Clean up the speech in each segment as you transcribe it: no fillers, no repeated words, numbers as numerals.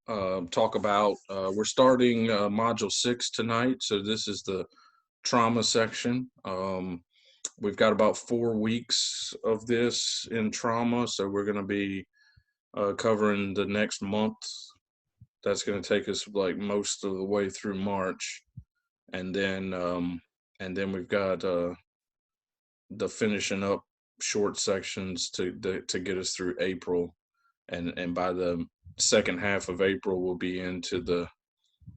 talk about. We're starting Module 6 tonight, so this is the trauma section. We've got about 4 weeks of this in trauma, so we're going to be covering the next month. That's going to take us like most of the way through March, and then we've got the finishing up short sections to get us through April, and by the second half of April we'll be into the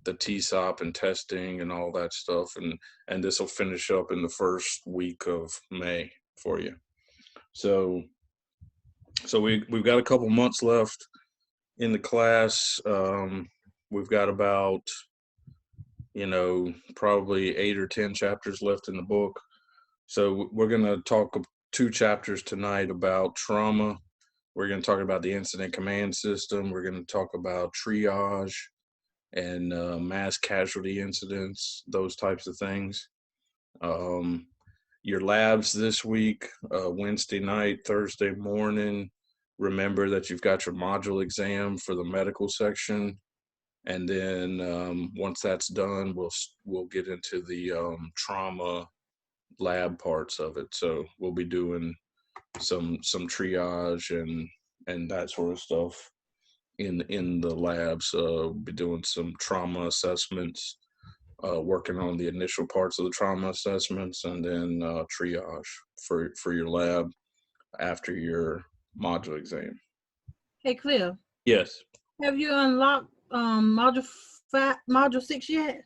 TSOP and testing and all that stuff, and this will finish up in the first week of May for you. So we've got a couple months left in the class. We've got about probably 8 or 10 chapters left in the book. So we're going to talk 2 chapters tonight about trauma. We're going to talk about the incident command system. We're going to talk about triage and mass casualty incidents, those types of things. Your labs this week, Wednesday night, Thursday morning. Remember that you've got your module exam for the medical section, and then once that's done, we'll get into the trauma lab parts of it. So we'll be doing some triage and that sort of stuff in the labs. We'll be doing some trauma assessments, working on the initial parts of the trauma assessments, and then triage for your lab after your module exam. Hey, Cliff. Yes. Have you unlocked module 6 yet?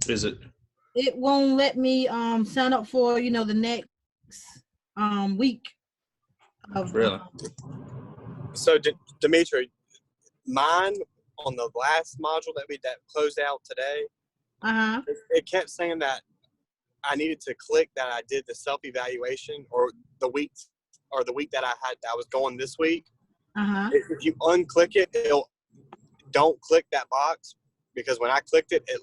Is it? It won't let me sign up for the next week. Really? So Dimitri, mine on the last module that closed out today, it kept saying that I needed to click that I did the self-evaluation or the week that I was going this week. If you unclick it, don't click that box, because when I clicked it, it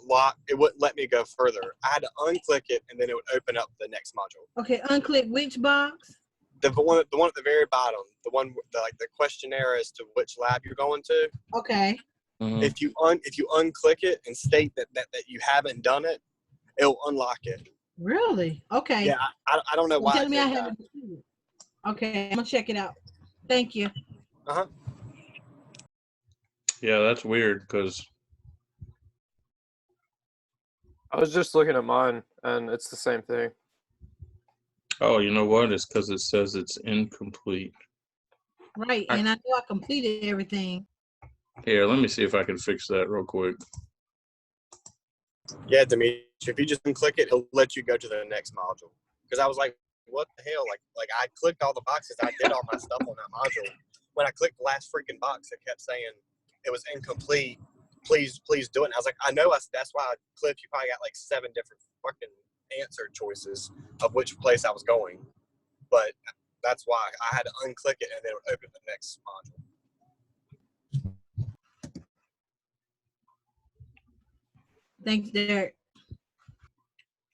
wouldn't let me go further. I had to unclick it, and then it would open up the next module. Okay, unclick which box? The one at the very bottom, the one with the questionnaire as to which lab you're going to. Okay. Mm-hmm. If you unclick it and state that you haven't done it, it'll unlock it. Really? Okay. Yeah, I don't know why. Tell me I haven't. Okay, I'm gonna check it out. Thank you. Yeah, that's weird because I was just looking at mine and it's the same thing. Oh, you know what? It's because it says it's incomplete. Right, and I know I completed everything. Here, let me see if I can fix that real quick. Yeah, Dimitri, if you just unclick it, it'll let you go to the next module. Because I was like, what the hell? Like I clicked all the boxes. I did all my stuff on that module. When I clicked the last freaking box, it kept saying it was incomplete. Please do it. And I was like, I know. That's why, Cliff, you probably got like 7 different fucking answer choices of which place I was going. But that's why I had to unclick it, and then it would open the next module. Thanks, Derek.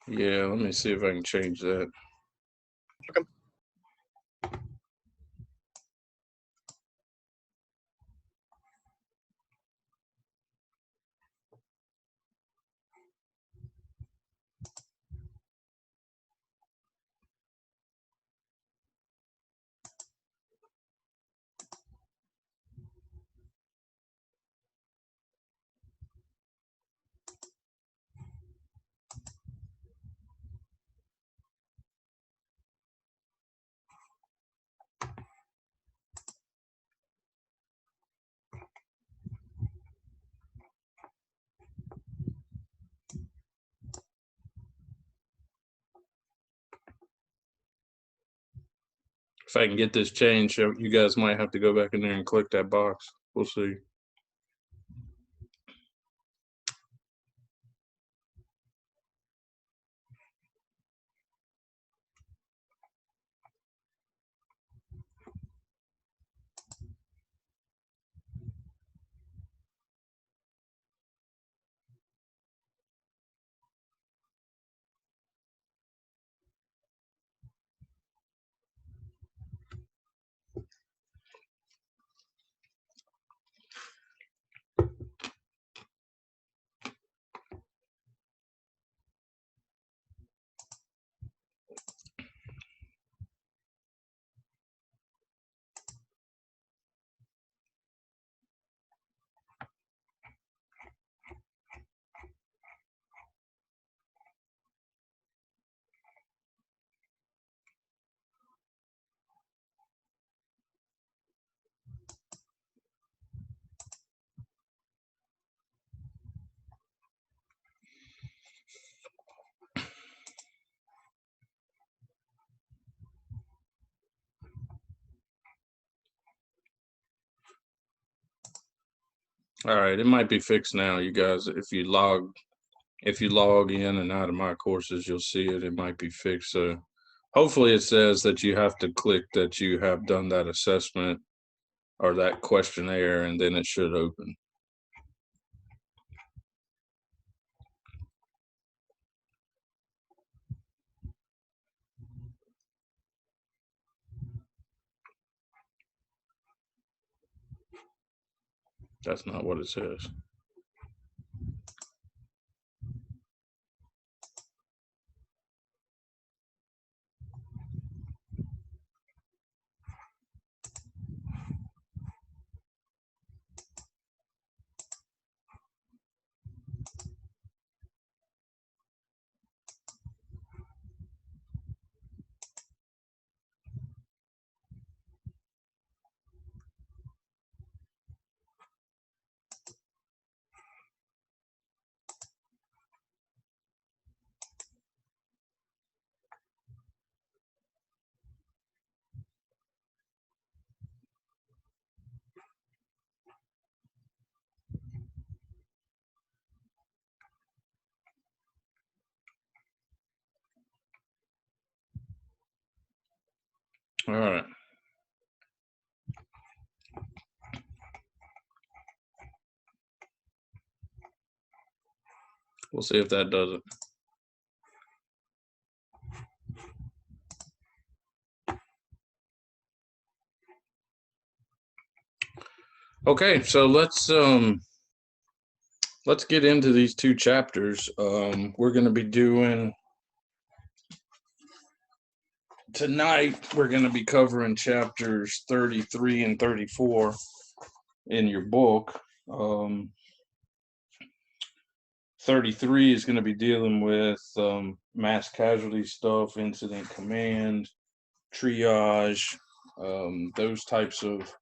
Yeah, let me see if I can change that. Okay. If I can get this changed, you guys might have to go back in there and click that box. We'll see. All right, it might be fixed now, you guys. If you log in and out of my courses, you'll see it. It might be fixed. So hopefully it says that you have to click that you have done that assessment or that questionnaire, and then it should open. That's not what it says. All right. We'll see if that does it. Okay, so let's get into these two chapters. We're going to be doing tonight. We're going to be covering chapters 33 and 34 in your book. 33 is going to be dealing with mass casualty stuff, incident command, triage, those types of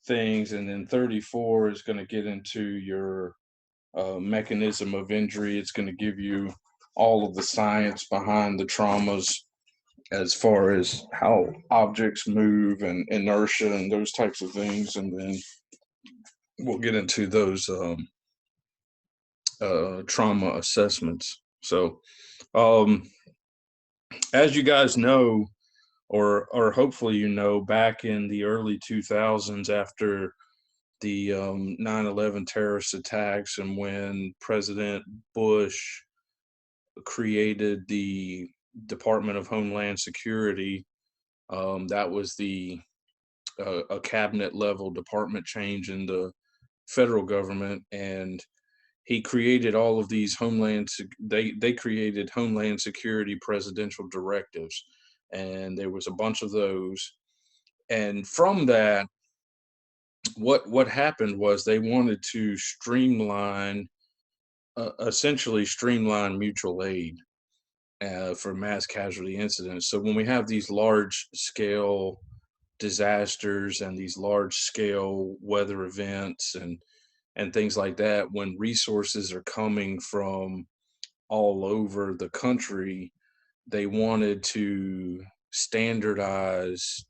things. And then 34 is going to get into your mechanism of injury. It's going to give you all of the science behind the traumas as far as how objects move and inertia and those types of things. And then we'll get into those trauma assessments. So as you guys know, or hopefully you know, back in the early 2000s after the 9/11 terrorist attacks, and when President Bush created the Department of Homeland Security, that was a cabinet level department change in the federal government, and he created all of these they created Homeland Security presidential directives, and there was a bunch of those. And from that, what happened was they wanted to essentially streamline mutual aid for mass casualty incidents. So when we have these large scale disasters and these large scale weather events and things like that, when resources are coming from all over the country, they wanted to standardize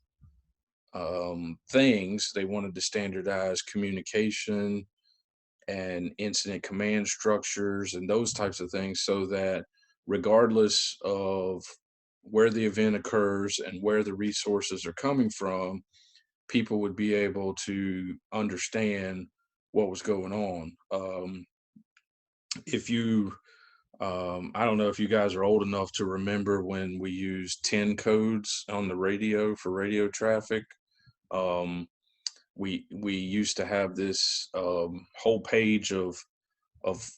things. They wanted to standardize communication and incident command structures and those types of things, so that regardless of where the event occurs and where the resources are coming from, people would be able to understand what was going on. If you I don't know if you guys are old enough to remember when we used 10 codes on the radio for radio traffic. We used to have this whole page of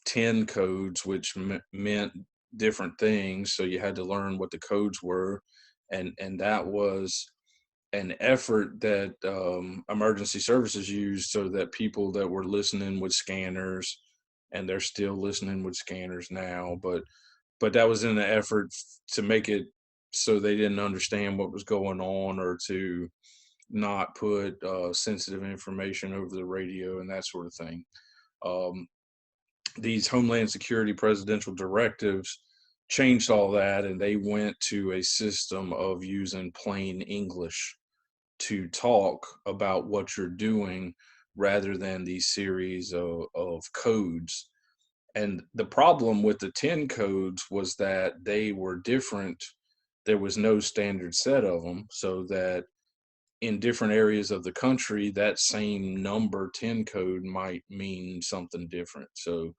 10 codes, which meant different things. So you had to learn what the codes were, and that was an effort that emergency services used, so that people that were listening with scanners, and they're still listening with scanners now, but that was in the effort to make it so they didn't understand what was going on, or to not put sensitive information over the radio and that sort of thing. These Homeland Security presidential directives changed all that, and they went to a system of using plain English to talk about what you're doing, rather than these series of codes. And the problem with the 10 codes was that they were different. There was no standard set of them, so that in different areas of the country, that same number 10 code might mean something different. So,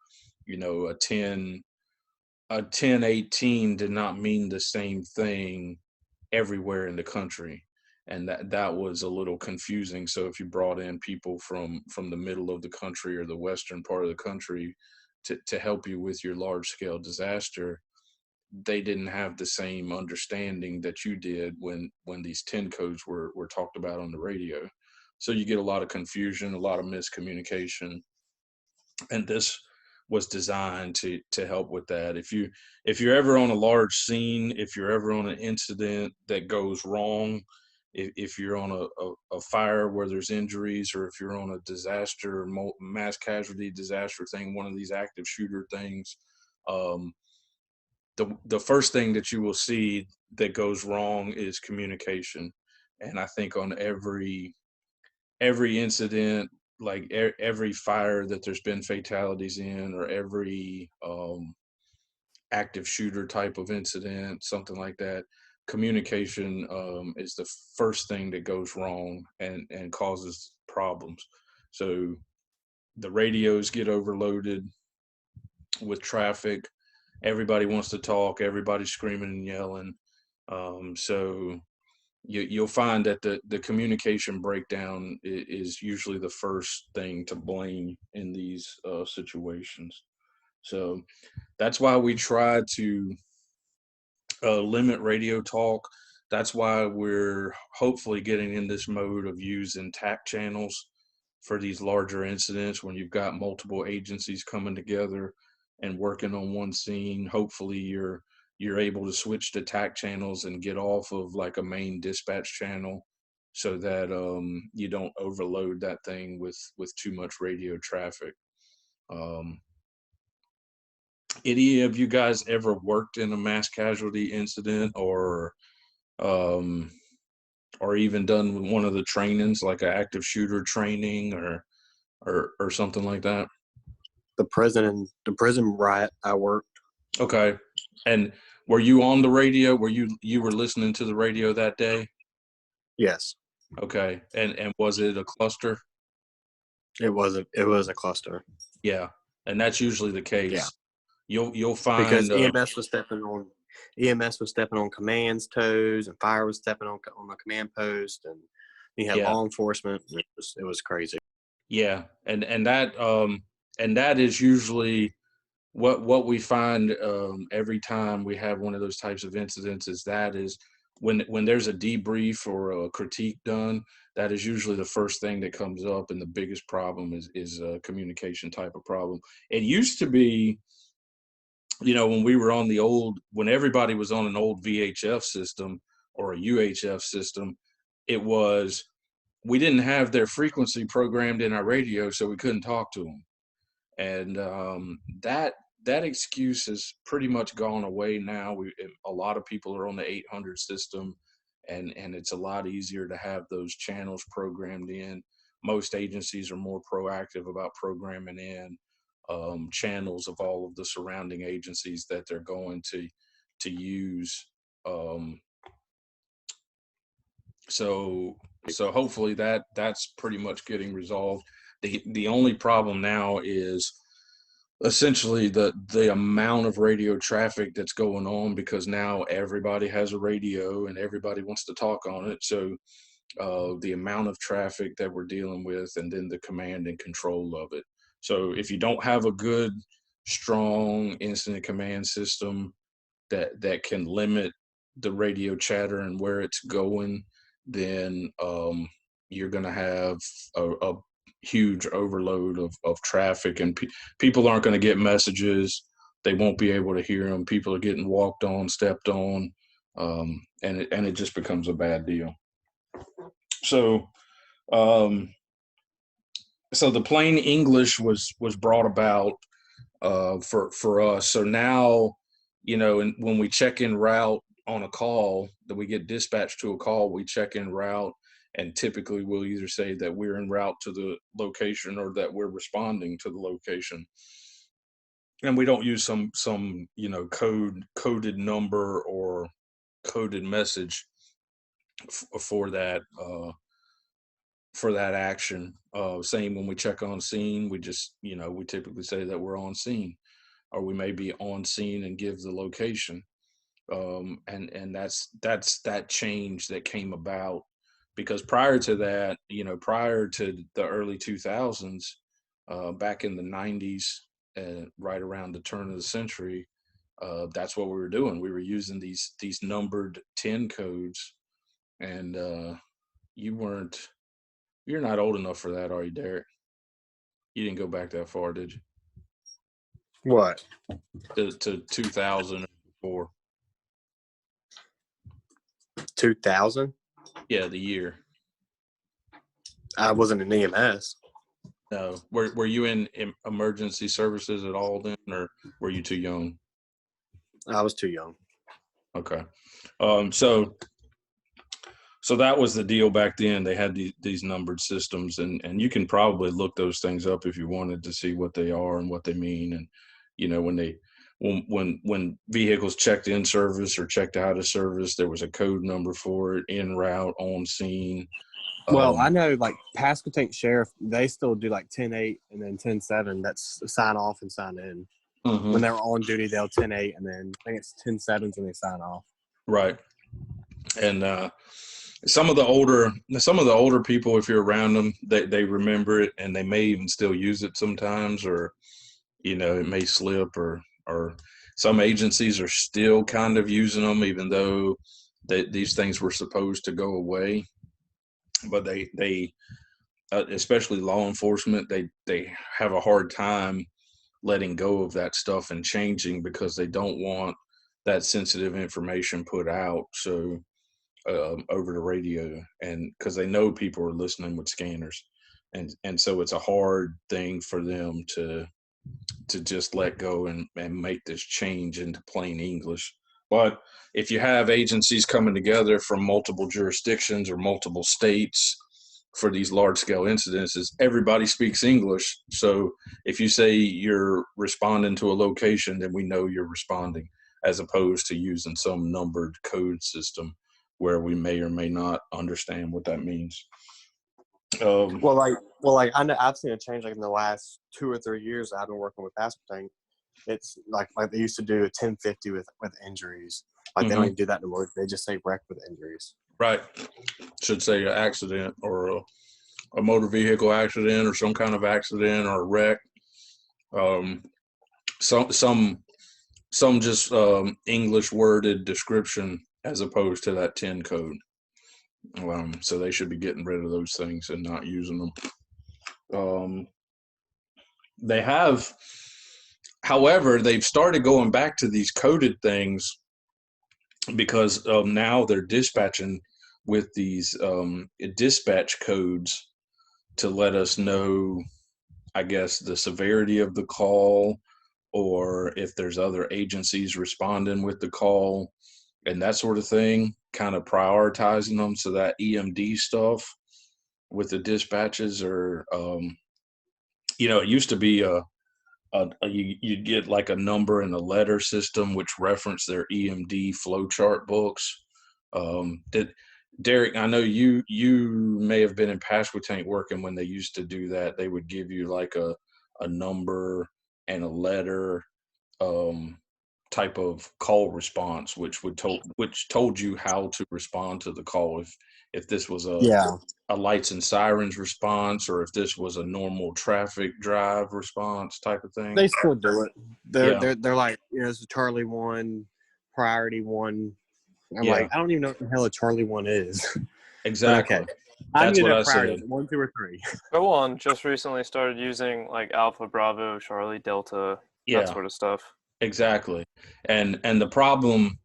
you know, a 1018 did not mean the same thing everywhere in the country. And that was a little confusing. So if you brought in people from the middle of the country or the western part of the country to help you with your large scale disaster, they didn't have the same understanding that you did when these 10 codes were talked about on the radio. So you get a lot of confusion, a lot of miscommunication, and this was designed to help with that. If you're ever on a large scene, if you're ever on an incident that goes wrong, if you're on a fire where there's injuries, or if you're on a disaster, mass casualty disaster thing, one of these active shooter things, the first thing that you will see that goes wrong is communication. And I think on every incident, like every fire that there's been fatalities in, or every active shooter type of incident, something like that, communication is the first thing that goes wrong and causes problems. So the radios get overloaded with traffic. Everybody wants to talk. Everybody's screaming and yelling. So you'll find that the communication breakdown is usually the first thing to blame in these situations. So that's why we try to limit radio talk. That's why we're hopefully getting in this mode of using TAC channels for these larger incidents when you've got multiple agencies coming together and working on one scene. Hopefully you're able to switch to TAC channels and get off of like a main dispatch channel, so that you don't overload that thing with too much radio traffic. Any of you guys ever worked in a mass casualty incident, or even done one of the trainings, like an active shooter training or something like that? The prison riot, I worked. Okay. And were you on the radio? Were you were listening to the radio that day? Yes. Okay. And was it a cluster? It was a cluster. Yeah. And that's usually the case. Yeah. You'll find because EMS was stepping on command's toes, and fire was stepping on the command post, and you had law enforcement. It was crazy. Yeah. And that is usually what we find every time we have one of those types of incidents, is when there's a debrief or a critique done, that is usually the first thing that comes up, and the biggest problem is a communication type of problem. It used to be, when everybody was on an old VHF system or a UHF system, we didn't have their frequency programmed in our radio, so we couldn't talk to them. And that excuse has pretty much gone away now. A lot of people are on the 800 system, and it's a lot easier to have those channels programmed in. Most agencies are more proactive about programming in channels of all of the surrounding agencies that they're going to use. So hopefully that's pretty much getting resolved. The only problem now is essentially the amount of radio traffic that's going on, because now everybody has a radio and everybody wants to talk on it. So the amount of traffic that we're dealing with, and then the command and control of it. So if you don't have a good, strong incident command system that can limit the radio chatter and where it's going, then you're going to have a huge overload of traffic, and people aren't going to get messages. They won't be able to hear them. People are getting walked on, stepped on, and it just becomes a bad deal. So so the plain English was brought about for us. So now, and when we check in route on a call, that we get dispatched to a call, we check in route, and typically we'll either say that we're en route to the location or that we're responding to the location. And we don't use some coded number or coded message for that action. Same when we check on scene, we just we typically say that we're on scene, or we may be on scene and give the location. And that's that change that came about, because prior to that, prior to the early 2000s, back in the 90s, right around the turn of the century, that's what we were doing. We were using these numbered 10 codes, and you're not old enough for that, are you, Derek? You didn't go back that far, did you? What? To 2004. 2000? Yeah, the year. I wasn't in EMS. No. Were you in emergency services at all then, or were you too young? I was too young. Okay. So that was the deal back then. They had these numbered systems, and you can probably look those things up if you wanted to see what they are and what they mean. And when vehicles checked in service or checked out of service, there was a code number for it: en route, on scene. Well, I know like Pasquotank Sheriff, they still do like 10-8 and then 10-7. That's sign off and sign in. Mm-hmm. When they're on duty, they'll 10-8 and then I think it's 10-7s and they sign off. Right. And some of the older people, if you're around them, they remember it, and they may even still use it sometimes, or it may slip, or some agencies are still kind of using them, even though these things were supposed to go away. But they especially law enforcement, they have a hard time letting go of that stuff and changing, because they don't want that sensitive information put out over the radio, and because they know people are listening with scanners, and so it's a hard thing for them to just let go and make this change into plain English. But if you have agencies coming together from multiple jurisdictions or multiple states for these large-scale incidences, everybody speaks English. So if you say you're responding to a location, then we know you're responding, as opposed to using some numbered code system where we may or may not understand what that means. Well, I know I've seen a change like in the last 2 or 3 years I've been working with Pasquotank. It's like they used to do a 1050 with injuries. Like they don't even do that anymore. They just say wreck with injuries. Right. Should say an accident, or a motor vehicle accident, or some kind of accident, or a wreck. Some just English worded description as opposed to that 10 code. So they should be getting rid of those things and not using them. They have, however, they've started going back to these coded things, because now they're dispatching with these dispatch codes to let us know, I guess, the severity of the call, or if there's other agencies responding with the call and that sort of thing, kind of prioritizing them. So that EMD stuff with the dispatches are, it used to be you'd get like a number and a letter system which reference their EMD flowchart books. Derek, I know you may have been in Pasquotank working when they used to do that. They would give you like a number and a letter type of call response, which told you how to respond to the call. If this was a lights and sirens response, or if this was a normal traffic drive response type of thing. They still do it. They're like, it's a Charlie 1, priority 1. I'm like, I don't even know what the hell a Charlie 1 is. Exactly. Okay. That's what I said. 1, 2, or 3. Go on. Just recently started using like Alpha, Bravo, Charlie, Delta, that sort of stuff. Exactly. And the problem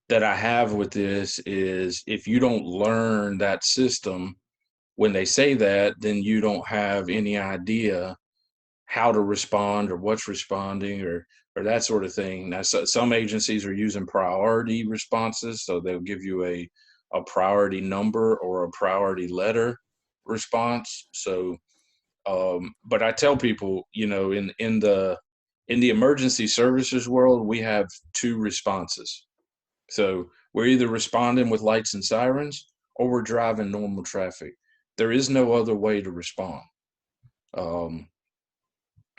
that I have with this is, if you don't learn that system, when they say that, then you don't have any idea how to respond or what's responding, or that sort of thing. Now, some agencies are using priority responses, so they'll give you a a priority number or a priority letter response. So, but I tell people, you know, in the emergency services world, we have two responses. So we're either responding with lights and sirens or we're driving normal traffic. There is no other way to respond.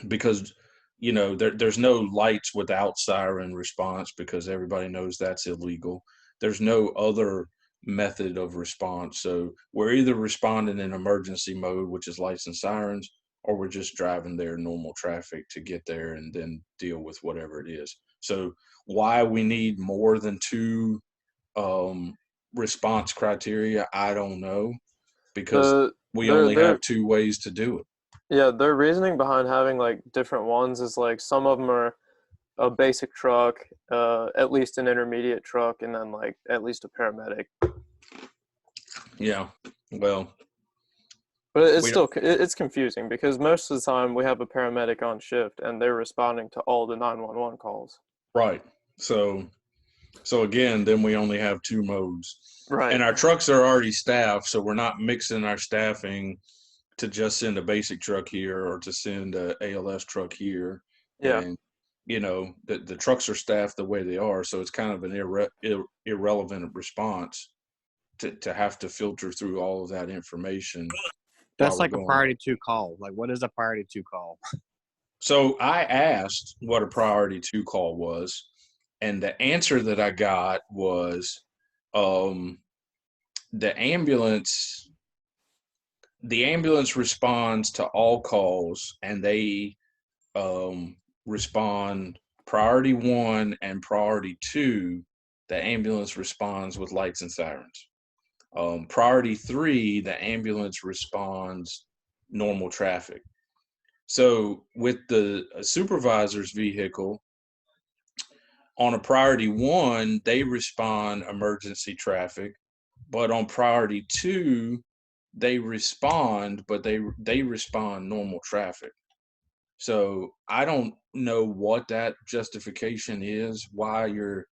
Because, you know, there's no lights without siren response because everybody knows that's illegal. There's no other method of response. So we're either responding in emergency mode, which is lights and sirens, or we're just driving their normal traffic to get there and then deal with whatever it is. So why we need more than two response criteria, I don't know, because we only have two ways to do it. Yeah, their reasoning behind having like different ones is like some of them are a basic truck, at least an intermediate truck, and then like at least a paramedic. Yeah, well, but it's confusing because most of the time we have a paramedic on shift and they're responding to all the 911 calls. Right. So again, then we only have two modes. Right. And our trucks are already staffed, so we're not mixing our staffing to just send a basic truck here or to send a ALS truck here. Yeah. And, you know, the trucks are staffed the way they are, so it's kind of an irrelevant response to have to filter through all of that information. That's like a priority 2 call. Like, what is a priority 2 call? So I asked what a priority 2 call was, and the answer that I got was the ambulance responds to all calls, and they respond priority 1 and priority 2. The ambulance responds with lights and sirens. Priority 3, the ambulance responds normal traffic. So with the supervisor's vehicle, on a priority 1, they respond emergency traffic, but on priority 2, they respond, but they respond normal traffic. So I don't know what that justification is, why you're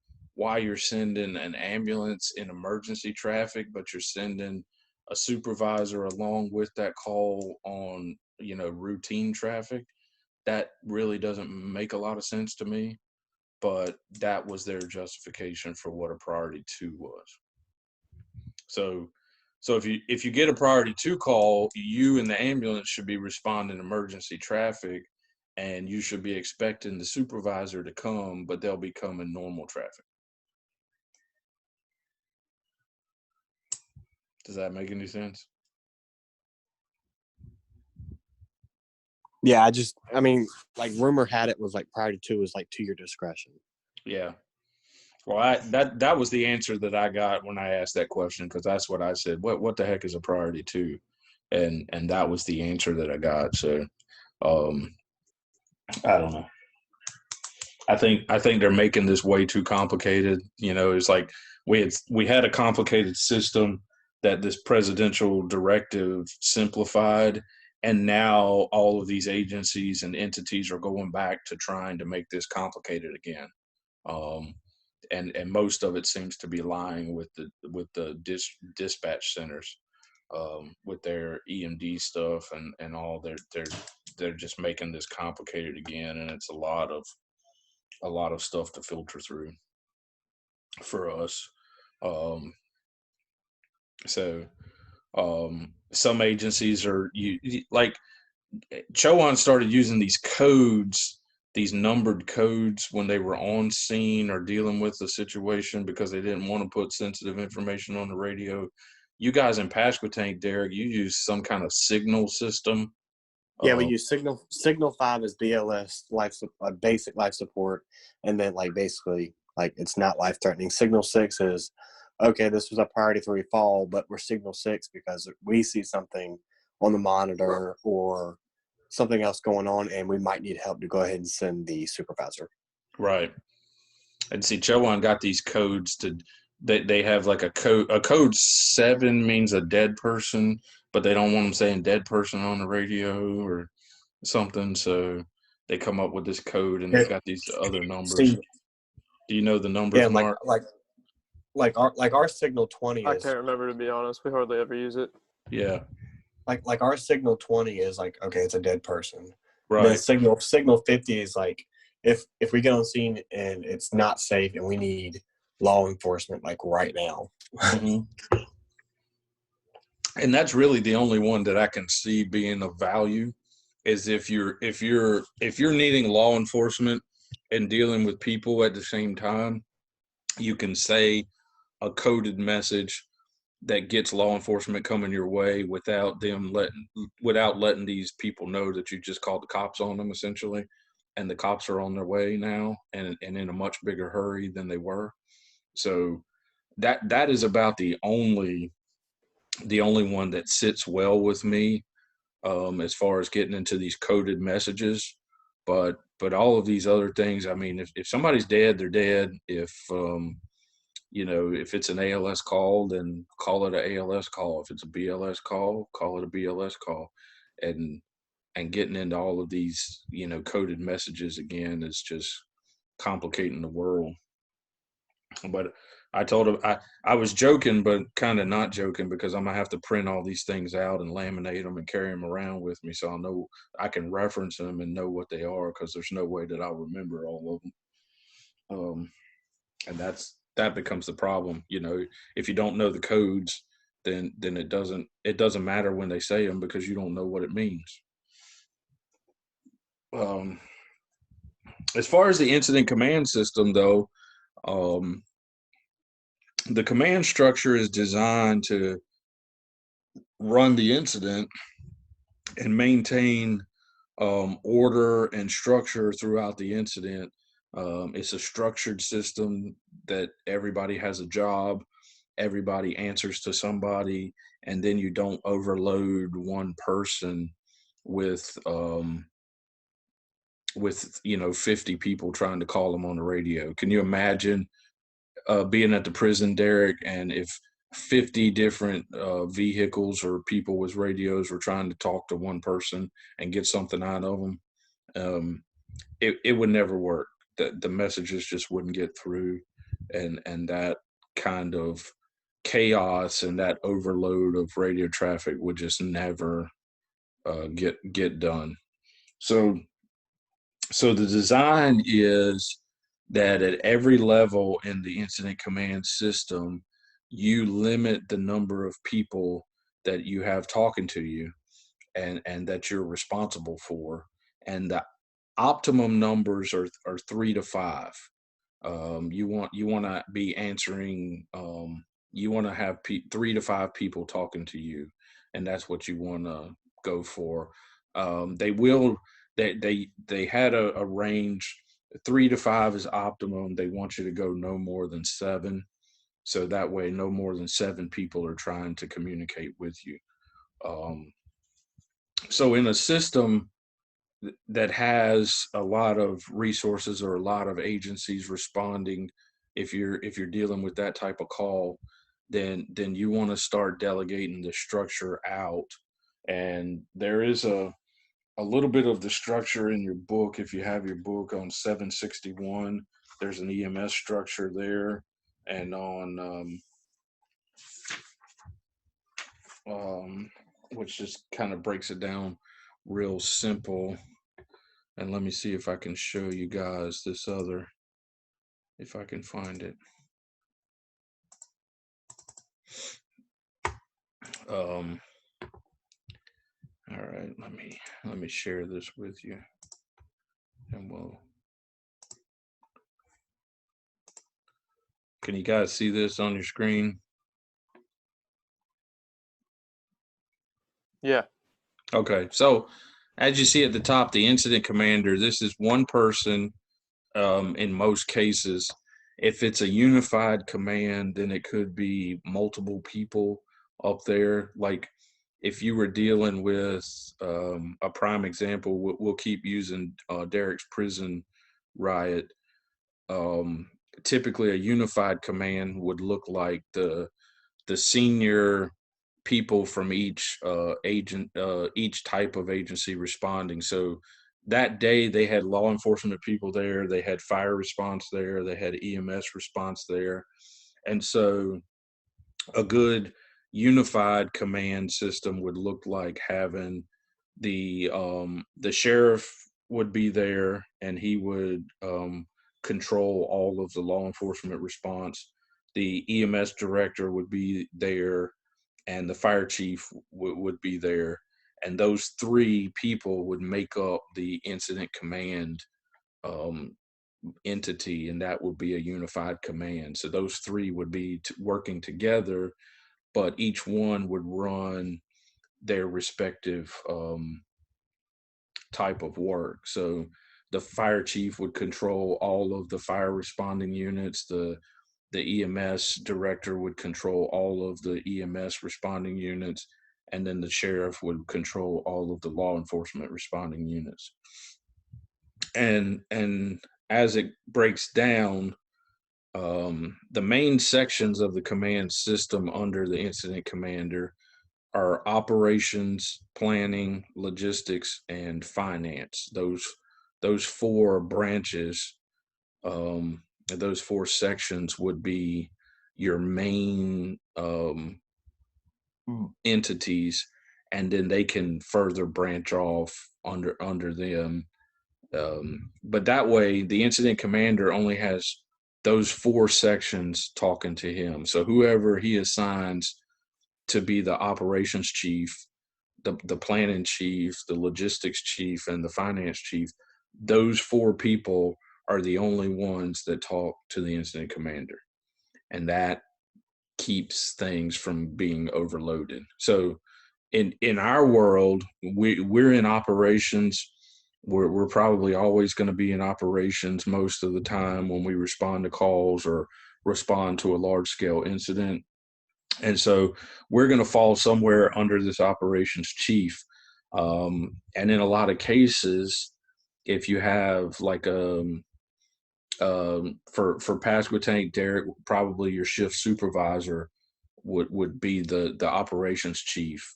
sending an ambulance in emergency traffic, but you're sending a supervisor along with that call on, you know, routine traffic. That really doesn't make a lot of sense to me, but that was their justification for what a priority 2 was. So if you get a priority 2 call, you and the ambulance should be responding emergency traffic, and you should be expecting the supervisor to come, but they'll be coming normal traffic. Does that make any sense? Yeah, I mean, like rumor had it was like priority 2 was like to your discretion. Yeah. Well, that was the answer that I got when I asked that question, because that's what I said. What the heck is a priority 2? And that was the answer that I got. So, I don't know. I think they're making this way too complicated. You know, it's like we had a complicated system that this presidential directive simplified, and now all of these agencies and entities are going back to trying to make this complicated again. And most of it seems to be lying with the dispatch centers, with their EMD stuff and all. They're just making this complicated again, and it's a lot of stuff to filter through for us. Some agencies are like Chowan started using these codes, these numbered codes, when they were on scene or dealing with the situation, because they didn't want to put sensitive information on the radio. You guys in Pasquotank, Derek, you use some kind of signal system. Yeah, we use Signal 5 as BLS, basic life support, and then like basically like it's not life threatening. Signal 6 is, okay, this was a priority 3 fall, but we're Signal 6 because we see something on the monitor or something else going on, and we might need help to go ahead and send the supervisor. Right. And see, Chowan got these codes they have like a code 7 means a dead person, but they don't want them saying dead person on the radio or something. So they come up with this code, and they've got these other numbers. Do you know the numbers, Mark? our Signal 20 I is can't remember, to be honest. We hardly ever use it. Yeah. like our Signal 20 is like, okay, it's a dead person. Right. Then Signal 50 is like, if we get on scene and it's not safe and we need law enforcement like right now. Mm-hmm. And that's really the only one that I can see being of value, is if you're needing law enforcement and dealing with people at the same time, you can say a coded message that gets law enforcement coming your way without letting these people know that you just called the cops on them, essentially, and the cops are on their way now and in a much bigger hurry than they were. So that is about the only one that sits well with me, as far as getting into these coded messages. But all of these other things, I mean, if somebody's dead, they're dead. If if it's an ALS call, then call it an ALS call. If it's a BLS call, call it a BLS call. And getting into all of these, coded messages again is just complicating the world. But I told him I was joking, but kind of not joking, because I'm gonna have to print all these things out and laminate them and carry them around with me, so I'll know I can reference them and know what they are, because there's no way that I'll remember all of them. And that becomes the problem. If you don't know the codes, then it doesn't matter when they say them, because you don't know what it means. As far as the incident command system, though, the command structure is designed to run the incident and maintain order and structure throughout the incident. It's a structured system that everybody has a job, everybody answers to somebody, and then you don't overload one person with 50 people trying to call them on the radio. Can you imagine being at the prison, Derek, and if 50 different vehicles or people with radios were trying to talk to one person and get something out of them? It would never work. The messages just wouldn't get through, and that kind of chaos and that overload of radio traffic would just never get done. So the design is that at every level in the incident command system, you limit the number of people that you have talking to you and that you're responsible for. And the optimum numbers are 3 to 5. You want to be answering, you want to have 3 to 5 people talking to you, and that's what you want to go for. They had a range. 3 to 5 is optimum. They want you to go no more than 7. So that way, no more than 7 people are trying to communicate with you. So in a system that has a lot of resources or a lot of agencies responding, if you're dealing with that type of call, then you want to start delegating the structure out. And there is a little bit of the structure in your book. If you have your book on 761, there's an EMS structure there, and on which just kind of breaks it down real simple. And let me see if I can show you guys this other, if I can find it. All right, let me share this with you, and can you guys see this on your screen? Yeah. Okay, so as you see at the top, the incident commander, this is one person in most cases. If it's a unified command, then it could be multiple people up there. Like if you were dealing with a prime example, we'll keep using Derek's prison riot. Typically, a unified command would look like the senior people from each each type of agency responding. So that day they had law enforcement people there, they had fire response there, they had EMS response there, And so a good unified command system would look like having the sheriff would be there, and he would control all of the law enforcement response. The EMS director would be there, and the fire chief would be there, and those three people would make up the incident command um, entity, and that would be a unified command. So those three would be working together, but each one would run their respective type of work. So the fire chief would control all of the fire responding units. The EMS director would control all of the EMS responding units, and then the sheriff would control all of the law enforcement responding units. And as it breaks down, the main sections of the command system under the incident commander are operations, planning, logistics, and finance. Those four branches, those four sections would be your main entities, and then they can further branch off under them. But that way, the incident commander only has those four sections talking to him. So whoever he assigns to be the operations chief, the planning chief, the logistics chief, and the finance chief, those four people are the only ones that talk to the incident commander. And that keeps things from being overloaded. So in our world, we're in operations. We're probably always going to be in operations most of the time when we respond to calls or respond to a large scale incident. And so we're going to fall somewhere under this operations chief. And in a lot of cases, if you have like for Pasquotank, Derek, probably your shift supervisor would be the operations chief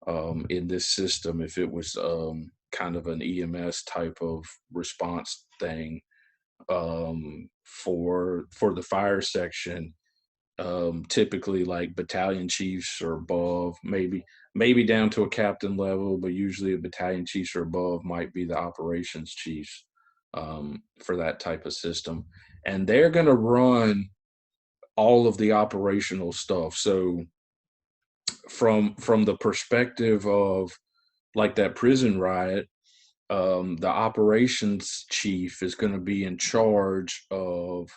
in this system if it was kind of an EMS type of response thing. For the fire section, typically like battalion chiefs or above, maybe down to a captain level, but usually a battalion chiefs or above might be the operations chiefs for that type of system, and they're going to run all of the operational stuff. So from the perspective of like that prison riot, the operations chief is going to be in charge of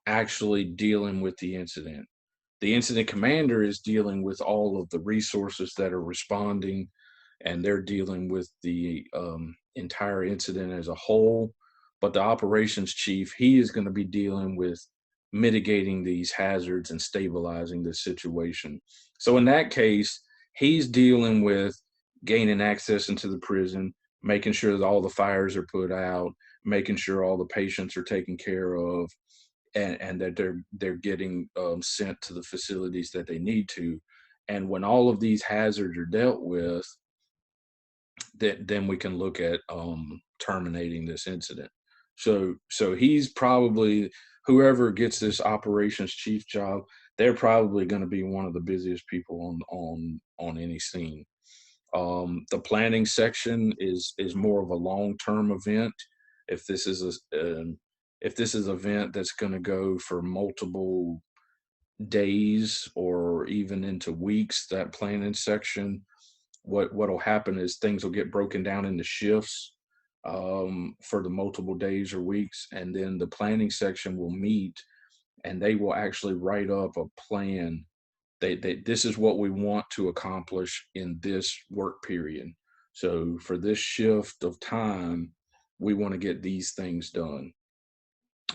actually dealing with the incident. The incident commander is dealing with all of the resources that are responding, and they're dealing with the entire incident as a whole. But the operations chief, he is going to be dealing with mitigating these hazards and stabilizing the situation. So in that case, he's dealing with gaining access into the prison, making sure that all the fires are put out, making sure all the patients are taken care of, and that they're getting sent to the facilities that they need to. And when all of these hazards are dealt with, then we can look at terminating this incident. So he's probably, whoever gets this operations chief job, they're probably going to be one of the busiest people on any scene. The planning section is more of a long-term event. If this is an event that's going to go for multiple days or even into weeks, that planning section, what'll happen is things will get broken down into shifts for the multiple days or weeks, and then the planning section will meet and they will actually write up a plan. This is what we want to accomplish in this work period. So for this shift of time, we want to get these things done.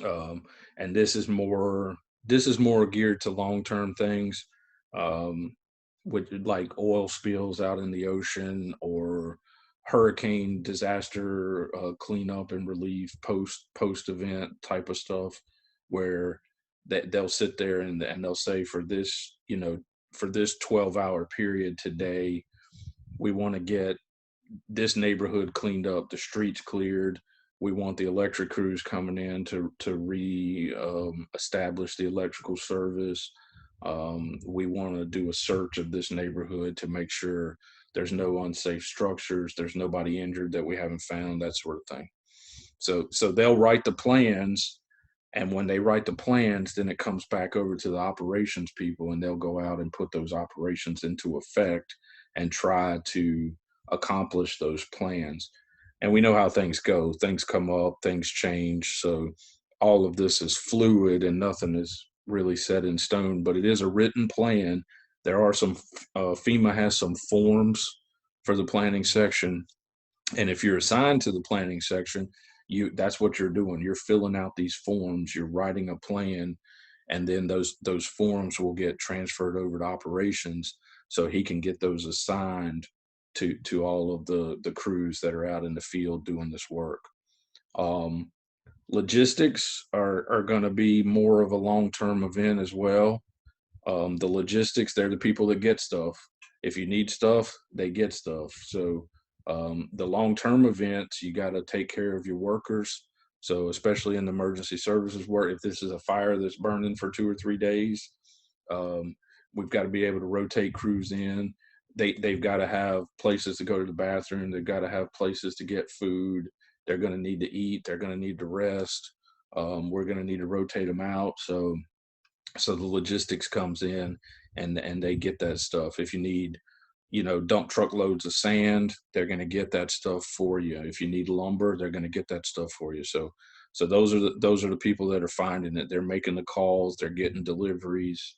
And this is more geared to long-term things, with like oil spills out in the ocean or hurricane disaster cleanup and relief post event type of stuff, where they'll sit there and they'll say, for this 12-hour period today, we want to get this neighborhood cleaned up, the streets cleared, We want the electric crews coming in to establish the electrical service. We want to do a search of this neighborhood to make sure there's no unsafe structures, there's nobody injured that we haven't found, that sort of thing. So they'll write the plans, and when they write the plans, then it comes back over to the operations people, and they'll go out and put those operations into effect and try to accomplish those plans. And we know how things go. Things come up, things change. So all of this is fluid and nothing is really set in stone, but it is a written plan. There are some, FEMA has some forms for the planning section. And if you're assigned to the planning section, that's what you're doing. You're filling out these forms, you're writing a plan, and then those forms will get transferred over to operations so he can get those assigned to all of the crews that are out in the field doing this work. Logistics are going to be more of a long-term event as well. The logistics, they're the people that get stuff. If you need stuff, they get stuff. So the long-term events, you got to take care of your workers. So especially in the emergency services work, if this is a fire that's burning for 2 or 3 days, we've got to be able to rotate crews in. They've got to have places to go to the bathroom. They've got to have places to get food. They're going to need to eat. They're going to need to rest. We're going to need to rotate them out. So the logistics comes in, and they get that stuff. If you need, dump truckloads of sand, they're going to get that stuff for you. If you need lumber, they're going to get that stuff for you. So those are the people that are finding it. They're making the calls. They're getting deliveries.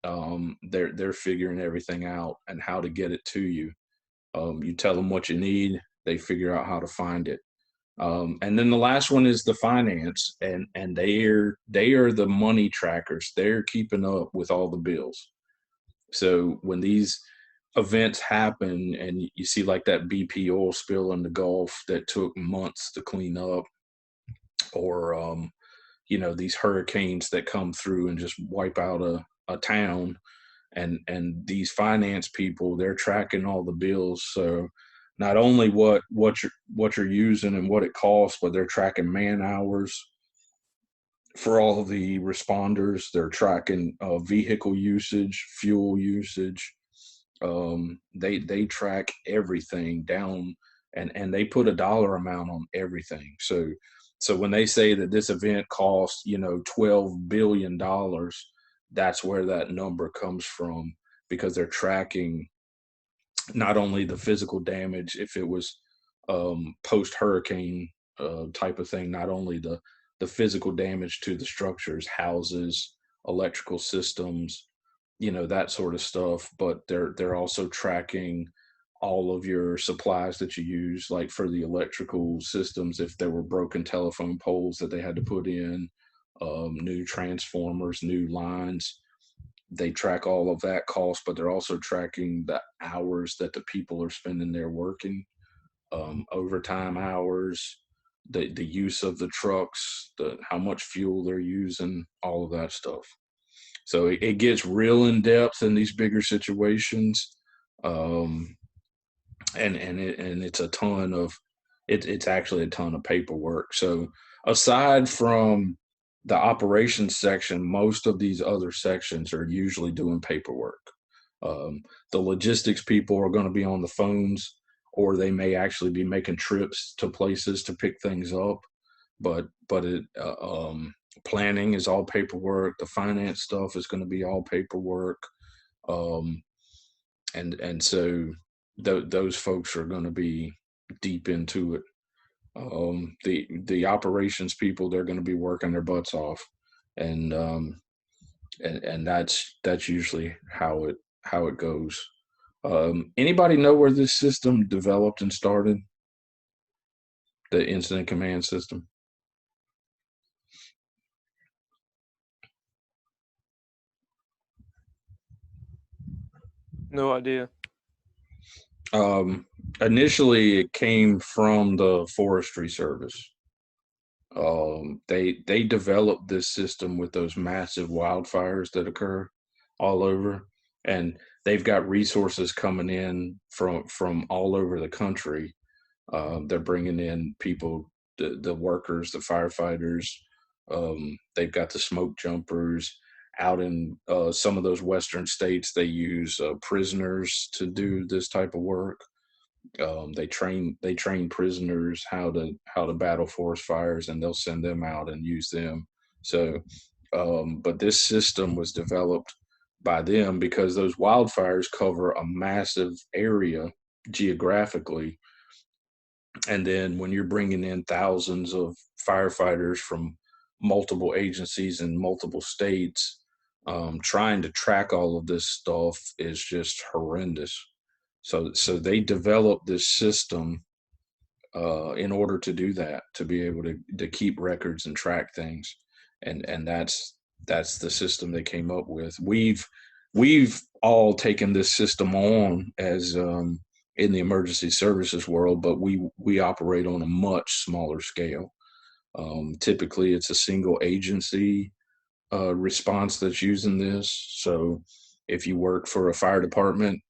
They're figuring everything out and how to get it to you. You tell them what you need, they figure out how to find it. And then the last one is the finance, and they are the money trackers. They're keeping up with all the bills. So when these events happen and you see like that BP oil spill in the Gulf that took months to clean up, or these hurricanes that come through and just wipe out a town, and these finance people, they're tracking all the bills. So not only what you're using and what it costs, but they're tracking man hours for all of the responders. They're tracking vehicle usage, fuel usage. They track everything down, and they put a dollar amount on everything. So when they say that this event costs $12 billion, that's where that number comes from, because they're tracking not only the physical damage, if it was post-hurricane type of thing, not only the physical damage to the structures, houses, electrical systems, that sort of stuff, but they're also tracking all of your supplies that you use, like for the electrical systems, if there were broken telephone poles that they had to put in, new transformers, new lines. They track all of that cost, but they're also tracking the hours that the people are spending there working, overtime hours, the use of the trucks, how much fuel they're using, all of that stuff. So it gets real in depth in these bigger situations, and it's a ton of it's actually a ton of paperwork. So aside from the operations section, most of these other sections are usually doing paperwork. The logistics people are going to be on the phones, or they may actually be making trips to places to pick things up. But planning is all paperwork. The finance stuff is going to be all paperwork. And so those folks are going to be deep into it. The operations people, they're going to be working their butts off, and that's usually how it goes. Anybody know where this system developed and started? The incident command system. No idea. Initially, it came from the Forestry Service. They developed this system with those massive wildfires that occur all over, and they've got resources coming in from all over the country. They're bringing in people the workers, the firefighters. They've got the smoke jumpers. Out in some of those western states, they use prisoners to do this type of work. They train prisoners how to battle forest fires, and they'll send them out and use them. So, but this system was developed by them because those wildfires cover a massive area geographically, and then when you're bringing in thousands of firefighters from multiple agencies in multiple states, trying to track all of this stuff is just horrendous. So they developed this system in order to do that, to be able to keep records and track things, and that's the system they came up with. We've all taken this system on as in the emergency services world, but we operate on a much smaller scale. Typically, it's a single agency response that's using this. So if you work for a fire department,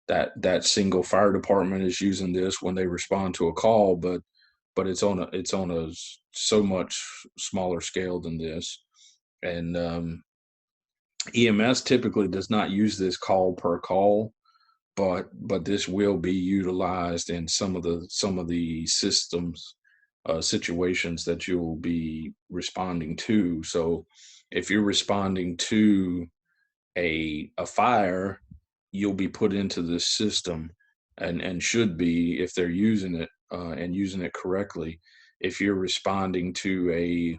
that single fire department is using this when they respond to a call, but it's on a so much smaller scale than this. And EMS typically does not use this call per call, but this will be utilized in some of the systems situations that you will be responding to. So if you're responding to a fire, you'll be put into this system, and should be, if they're using it and using it correctly. If you're responding to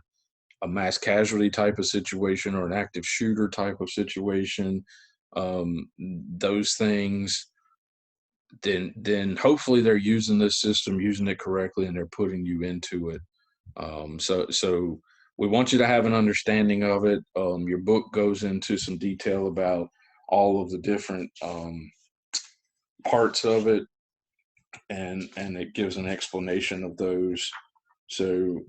a mass casualty type of situation or an active shooter type of situation, those things, then hopefully they're using this system, using it correctly, and they're putting you into it. So we want you to have an understanding of it. Your book goes into some detail about all of the different parts of it, and it gives an explanation of those. So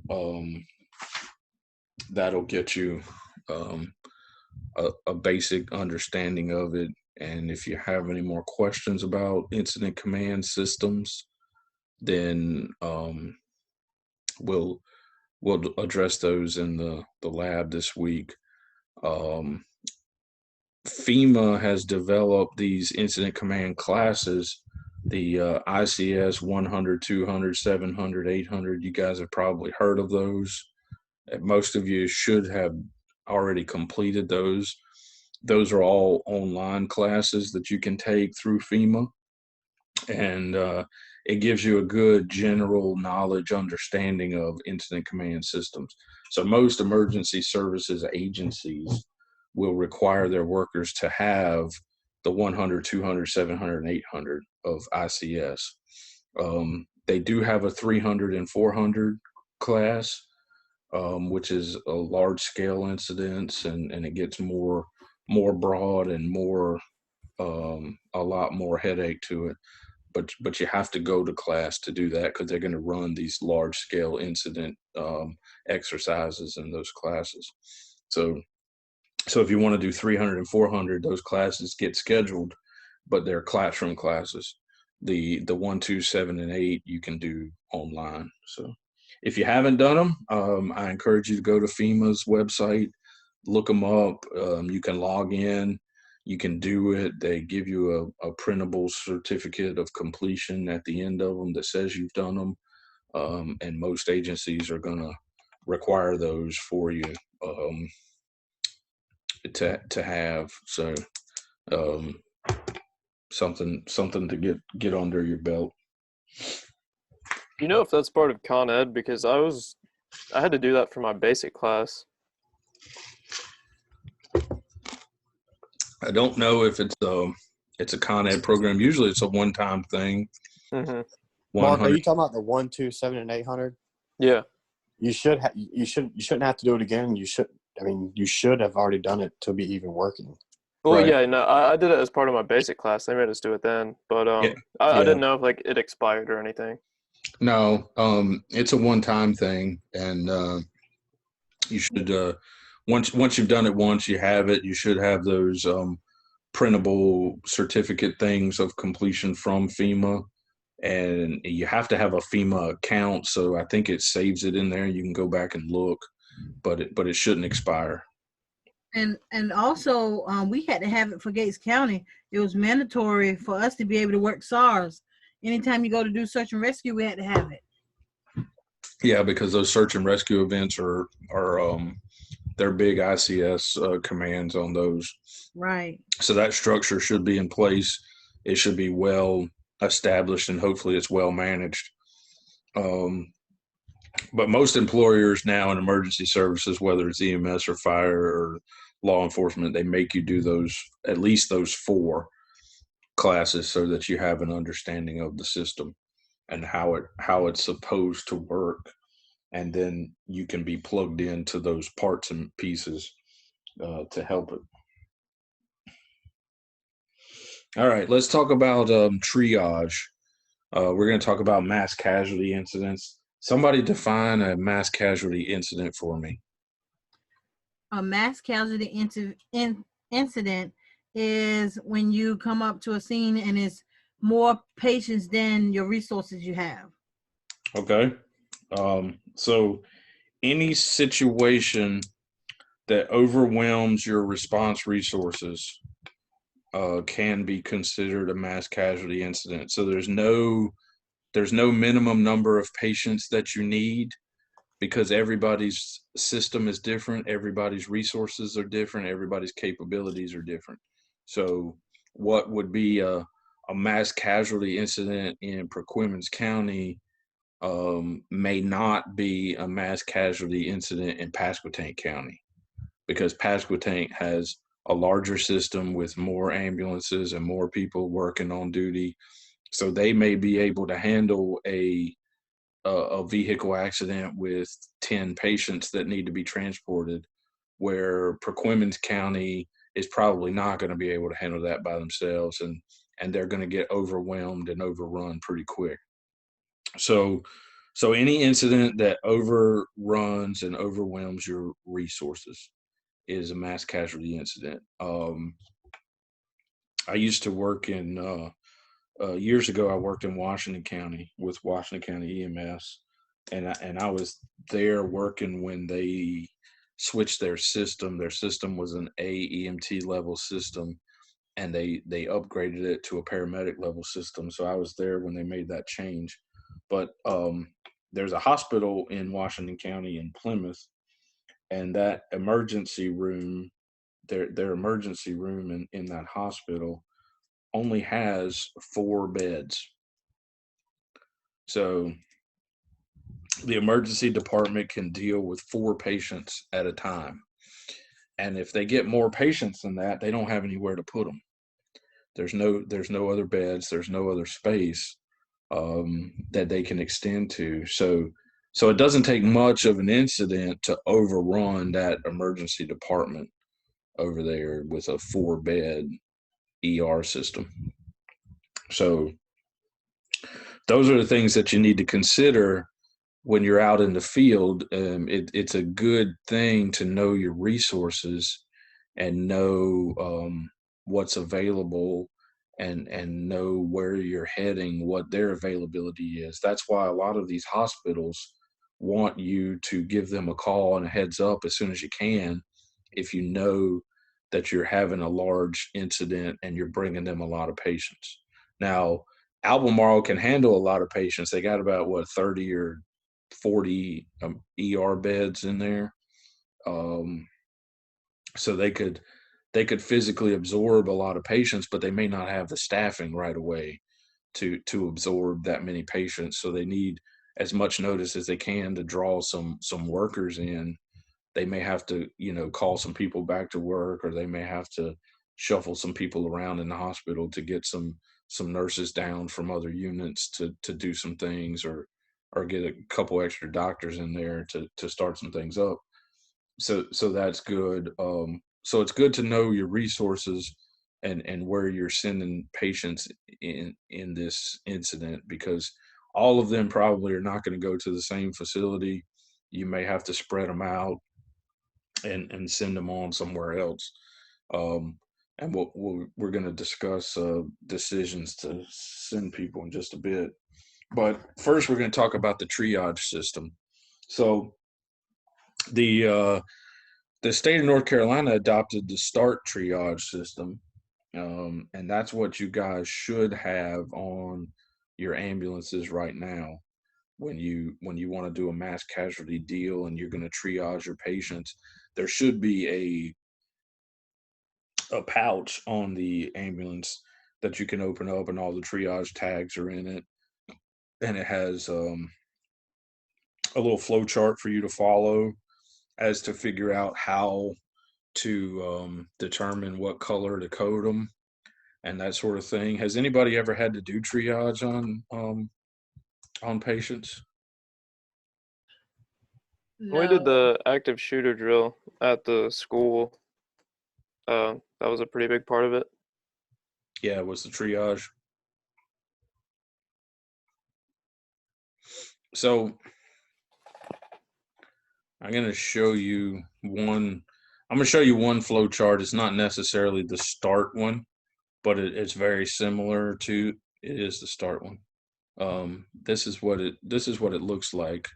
that'll get you a basic understanding of it. And if you have any more questions about incident command systems, then we'll address those in the lab this week. FEMA has developed these incident command classes, the ICS 100, 200, 700, 800. You guys have probably heard of those. Most of you should have already completed those. Those are all online classes that you can take through FEMA, and it gives you a good general knowledge understanding of incident command systems. So most emergency services agencies will require their workers to have the 100, 200, 700, and 800 of ICS. They do have a 300 and 400 class, which is a large scale incidents, and it gets more broad and more a lot more headache to it. But you have to go to class to do that, because they're going to run these large scale incident exercises in those classes. So if you want to do 300 and 400, those classes get scheduled, but they're classroom classes. The 1, 2, 7, and 8 you can do online. So if you haven't done them, I encourage you to go to FEMA's website, look them up. You can log in. You can do it. They give you a printable certificate of completion at the end of them that says you've done them. And most agencies are going to require those for you to have. So something to get under your belt. You know if that's part of Con Ed? Because I had to do that for my basic class. I don't know if it's a Con Ed program. Usually it's a one-time thing. Mm-hmm. Mark, are you talking about the 1, 2, 7, and 800? Yeah. You shouldn't have to do it again. You should have already done it to be even working. Well, Right. yeah, no, I did it as part of my basic class. They made us do it then, but I didn't know if it expired or anything. No, it's a one-time thing, and you should once you've done it once, you have it. You should have those printable certificate things of completion from FEMA, and you have to have a FEMA account. So I think it saves it in there. You can go back and look, but it shouldn't expire. And also, we had to have it for Gates County. It was mandatory for us to be able to work SARS. Anytime you go to do search and rescue, we had to have it. Yeah, because those search and rescue events are they're big ICS commands on those. Right. So that structure should be in place. It should be well established, and hopefully it's well managed. But most employers now in emergency services, whether it's EMS or fire or law enforcement, they make you do those, at least those 4 classes, so that you have an understanding of the system and how it's supposed to work, and then you can be plugged into those parts and pieces to help it. All right, let's talk about triage. We're going to talk about mass casualty incidents. Somebody define a mass casualty incident for me. A mass casualty incident is when you come up to a scene and it's more patients than your resources you have. Okay. So any situation that overwhelms your response resources can be considered a mass casualty incident. So there's no minimum number of patients that you need, because everybody's system is different, everybody's resources are different, everybody's capabilities are different. So what would be a mass casualty incident in Perquimans County may not be a mass casualty incident in Pasquotank County, because Pasquotank has a larger system with more ambulances and more people working on duty. So they may be able to handle a vehicle accident with 10 patients that need to be transported, where Perquimans County is probably not going to be able to handle that by themselves, and they're going to get overwhelmed and overrun pretty quick. So any incident that overruns and overwhelms your resources is a mass casualty incident. I used to work in years ago. I worked in Washington County with Washington County EMS, and I was there working when they switched their system. Their system was an AEMT level system, and they upgraded it to a paramedic level system. So I was there when they made that change. But there's a hospital in Washington County in Plymouth, and that emergency room, their emergency room in that hospital only has 4 beds. So the emergency department can deal with 4 patients at a time. And if they get more patients than that, they don't have anywhere to put them. There's no other beds, there's no other space that they can extend to. So it doesn't take much of an incident to overrun that emergency department over there with a 4-bed ER system. So those are the things that you need to consider when you're out in the field. It's a good thing to know your resources and know what's available, and know where you're heading, what their availability is. That's why a lot of these hospitals want you to give them a call and a heads up as soon as you can, if you know that you're having a large incident and you're bringing them a lot of patients. Now, Albemarle can handle a lot of patients. They got about 30 or 40 ER beds in there. So they could physically absorb a lot of patients, but they may not have the staffing right away to absorb that many patients. So they need as much notice as they can to draw some workers in. They may have to, call some people back to work, or they may have to shuffle some people around in the hospital to get some nurses down from other units to do some things, or get a couple extra doctors in there to start some things up. So that's good. So it's good to know your resources and where you're sending patients in this incident, because all of them probably are not going to go to the same facility. You may have to spread them out and send them on somewhere else. And we're going to discuss decisions to send people in just a bit. But first, we're going to talk about the triage system. So the state of North Carolina adopted the START triage system, and that's what you guys should have on your ambulances right now. When you want to do a mass casualty deal and you're going to triage your patients, there should be a pouch on the ambulance that you can open up, and all the triage tags are in it, and it has a little flow chart for you to follow as to figure out how to determine what color to code them and that sort of thing. Has anybody ever had to do triage on patients? We did the active shooter drill at the school. That was a pretty big part of it. Yeah, it was the triage. So I'm going to show you one. I'm going to show you one flow chart. It's not necessarily the START one, but it's very similar to. It is the START one. This is what it looks like.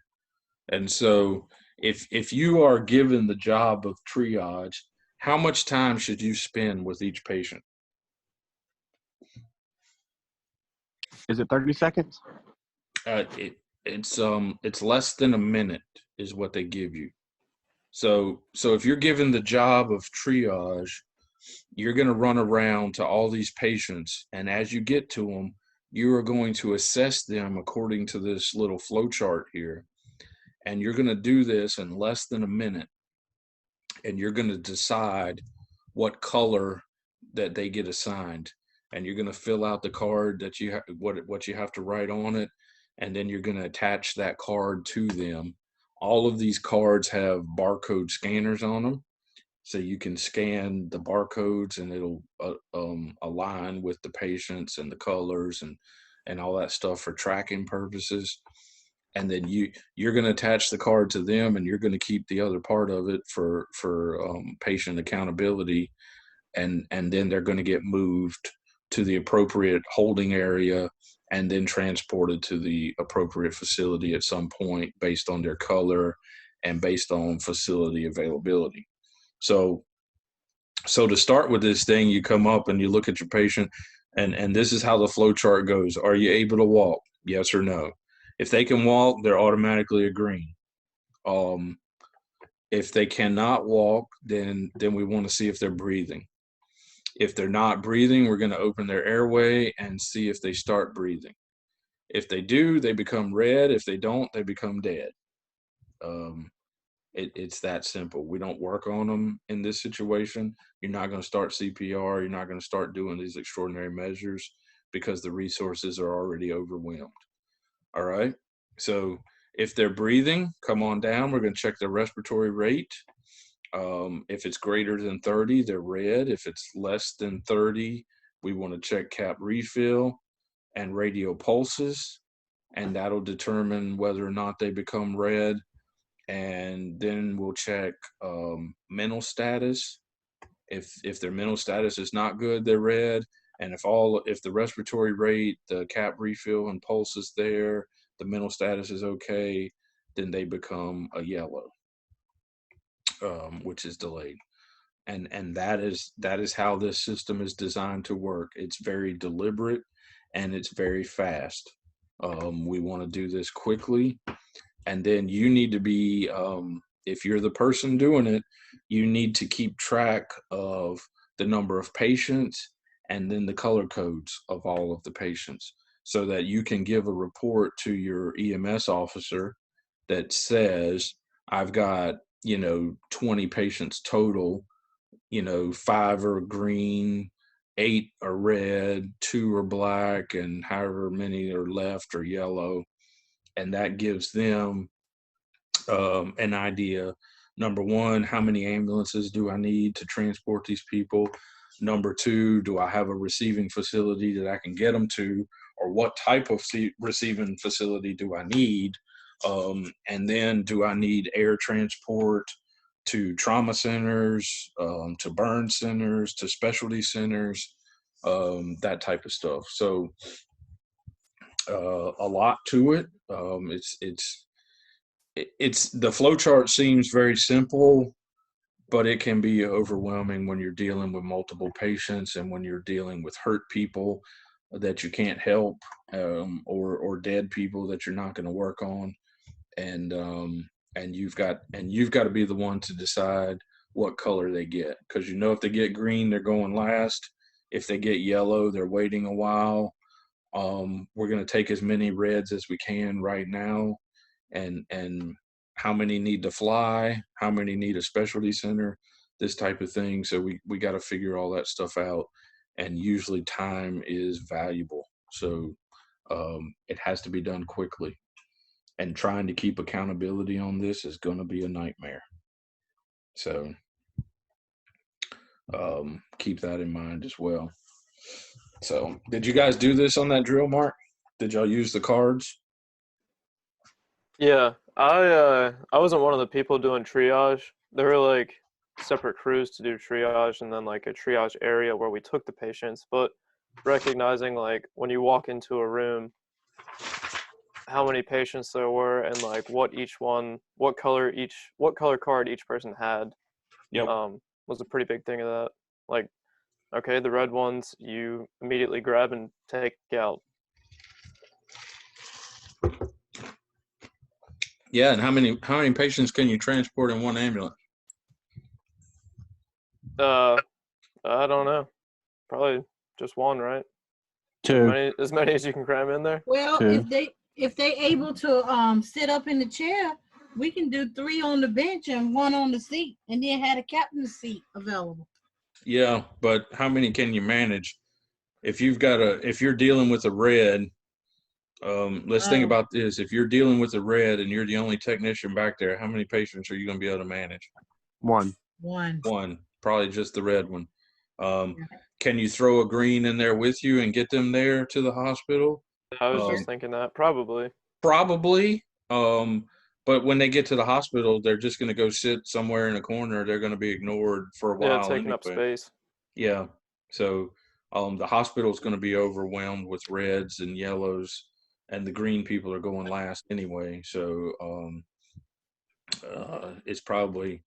And so if you are given the job of triage, how much time should you spend with each patient? Is it 30 seconds? It's less than a minute is what they give you. So if you're given the job of triage, you're going to run around to all these patients, and as you get to them, you are going to assess them according to this little flow chart here. And you're going to do this in less than a minute, and you're going to decide what color that they get assigned, and you're going to fill out the card that you what you have to write on it, and then you're going to attach that card to them. All of these cards have barcode scanners on them, so you can scan the barcodes and it'll align with the patients and the colors and all that stuff for tracking purposes. And then you're going to attach the card to them, and you're going to keep the other part of it for patient accountability, and then they're going to get moved to the appropriate holding area and then transported to the appropriate facility at some point based on their color and based on facility availability. So to start with this thing, you come up and you look at your patient, and this is how the flow chart goes. Are you able to walk? Yes or no? If they can walk, they're automatically a green. If they cannot walk, then we want to see if they're breathing. If they're not breathing, we're going to open their airway and see if they start breathing. If they do, they become red. If they don't, they become dead. It's that simple. We don't work on them in this situation. You're not going to start CPR. You're not going to start doing these extraordinary measures because the resources are already overwhelmed. All right. So if they're breathing, come on down. We're going to check their respiratory rate. If it's greater than 30, they're red. If it's less than 30, we want to check cap refill and radial pulses, and that'll determine whether or not they become red. And then we'll check mental status. If their mental status is not good, they're red. And if the respiratory rate, the cap refill and pulse is there, the mental status is okay, then they become a yellow, which is delayed. And that is how this system is designed to work. It's very deliberate and it's very fast. We want to do this quickly, and then you need to be, if you're the person doing it, you need to keep track of the number of patients and then the color codes of all of the patients, so that you can give a report to your EMS officer that says, I've got, 20 patients total, 5 are green, 8 are red, 2 are black, and however many are left are yellow. And that gives them an idea. Number one, how many ambulances do I need to transport these people? Number two, do I have a receiving facility that I can get them to, or what type of receiving facility do I need? And then do I need air transport to trauma centers, to burn centers, to specialty centers, that type of stuff. So a lot to it. It's the flow chart seems very simple, but it can be overwhelming when you're dealing with multiple patients and when you're dealing with hurt people that you can't help, or dead people that you're not going to work on, and you've got to be the one to decide what color they get, because if they get green, they're going last. If they get yellow, they're waiting a while. We're going to take as many reds as we can right now, and how many need to fly, how many need a specialty center, this type of thing. So we got to figure all that stuff out, and usually time is valuable. So it has to be done quickly, and trying to keep accountability on this is going to be a nightmare. So keep that in mind as well. So did you guys do this on that drill, Mark? Did y'all use the cards? Yeah, I wasn't one of the people doing triage. There were like separate crews to do triage, and then like a triage area where we took the patients. But recognizing like when you walk into a room, how many patients there were, and like what color card each person had, Yep. was a pretty big thing of that. Like, okay, the red ones you immediately grab and take out. Yeah, and how many patients can you transport in one ambulance? I don't know. Probably just one, right? Two. As many as you can cram in there. Well, Two. if they able to sit up in the chair, we can do 3 on the bench and 1 on the seat, and then have a captain's seat available. Yeah, but how many can you manage? If you're dealing with a red, let's think about this. If you're dealing with a red and you're the only technician back there, how many patients are you going to be able to manage? One. One, probably just the red one. Can you throw a green in there with you and get them there to the hospital? I was just thinking that probably. But when they get to the hospital, they're just going to go sit somewhere in a corner. They're going to be ignored for a while. Yeah, taking up space. Yeah. So the hospital is going to be overwhelmed with reds and yellows, and the green people are going last anyway. So it's probably,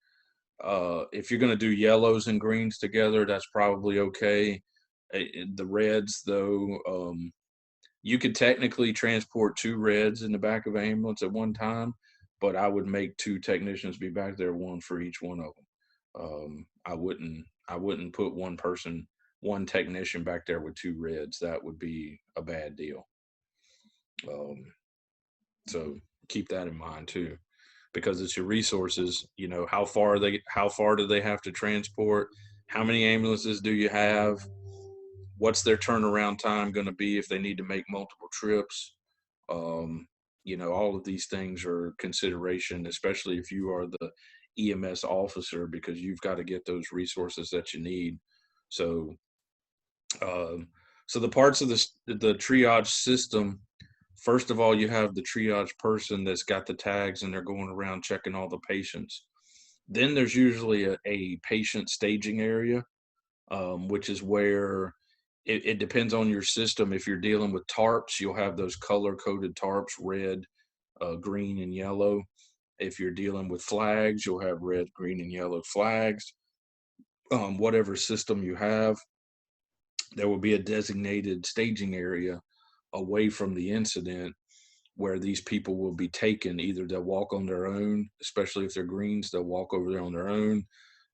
if you're going to do yellows and greens together, that's probably okay. The reds, though, you could technically transport 2 reds in the back of an ambulance at one time, but I would make 2 technicians be back there, 1 for each one of them. I wouldn't put one technician back there with 2 reds. That would be a bad deal. So keep that in mind too, because it's your resources. How far do they have to transport? How many ambulances do you have? What's their turnaround time going to be if they need to make multiple trips? All of these things are consideration, especially if you are the EMS officer, because you've got to get those resources that you need. So the parts of the triage system, first of all, you have the triage person that's got the tags and they're going around checking all the patients. Then there's usually a patient staging area, which is where it depends on your system. If you're dealing with tarps, you'll have those color-coded tarps, red, green, and yellow. If you're dealing with flags, you'll have red, green, and yellow flags. Whatever system you have, there will be a designated staging area away from the incident where these people will be taken. Either they'll walk on their own, especially if they're greens, they'll walk over there on their own.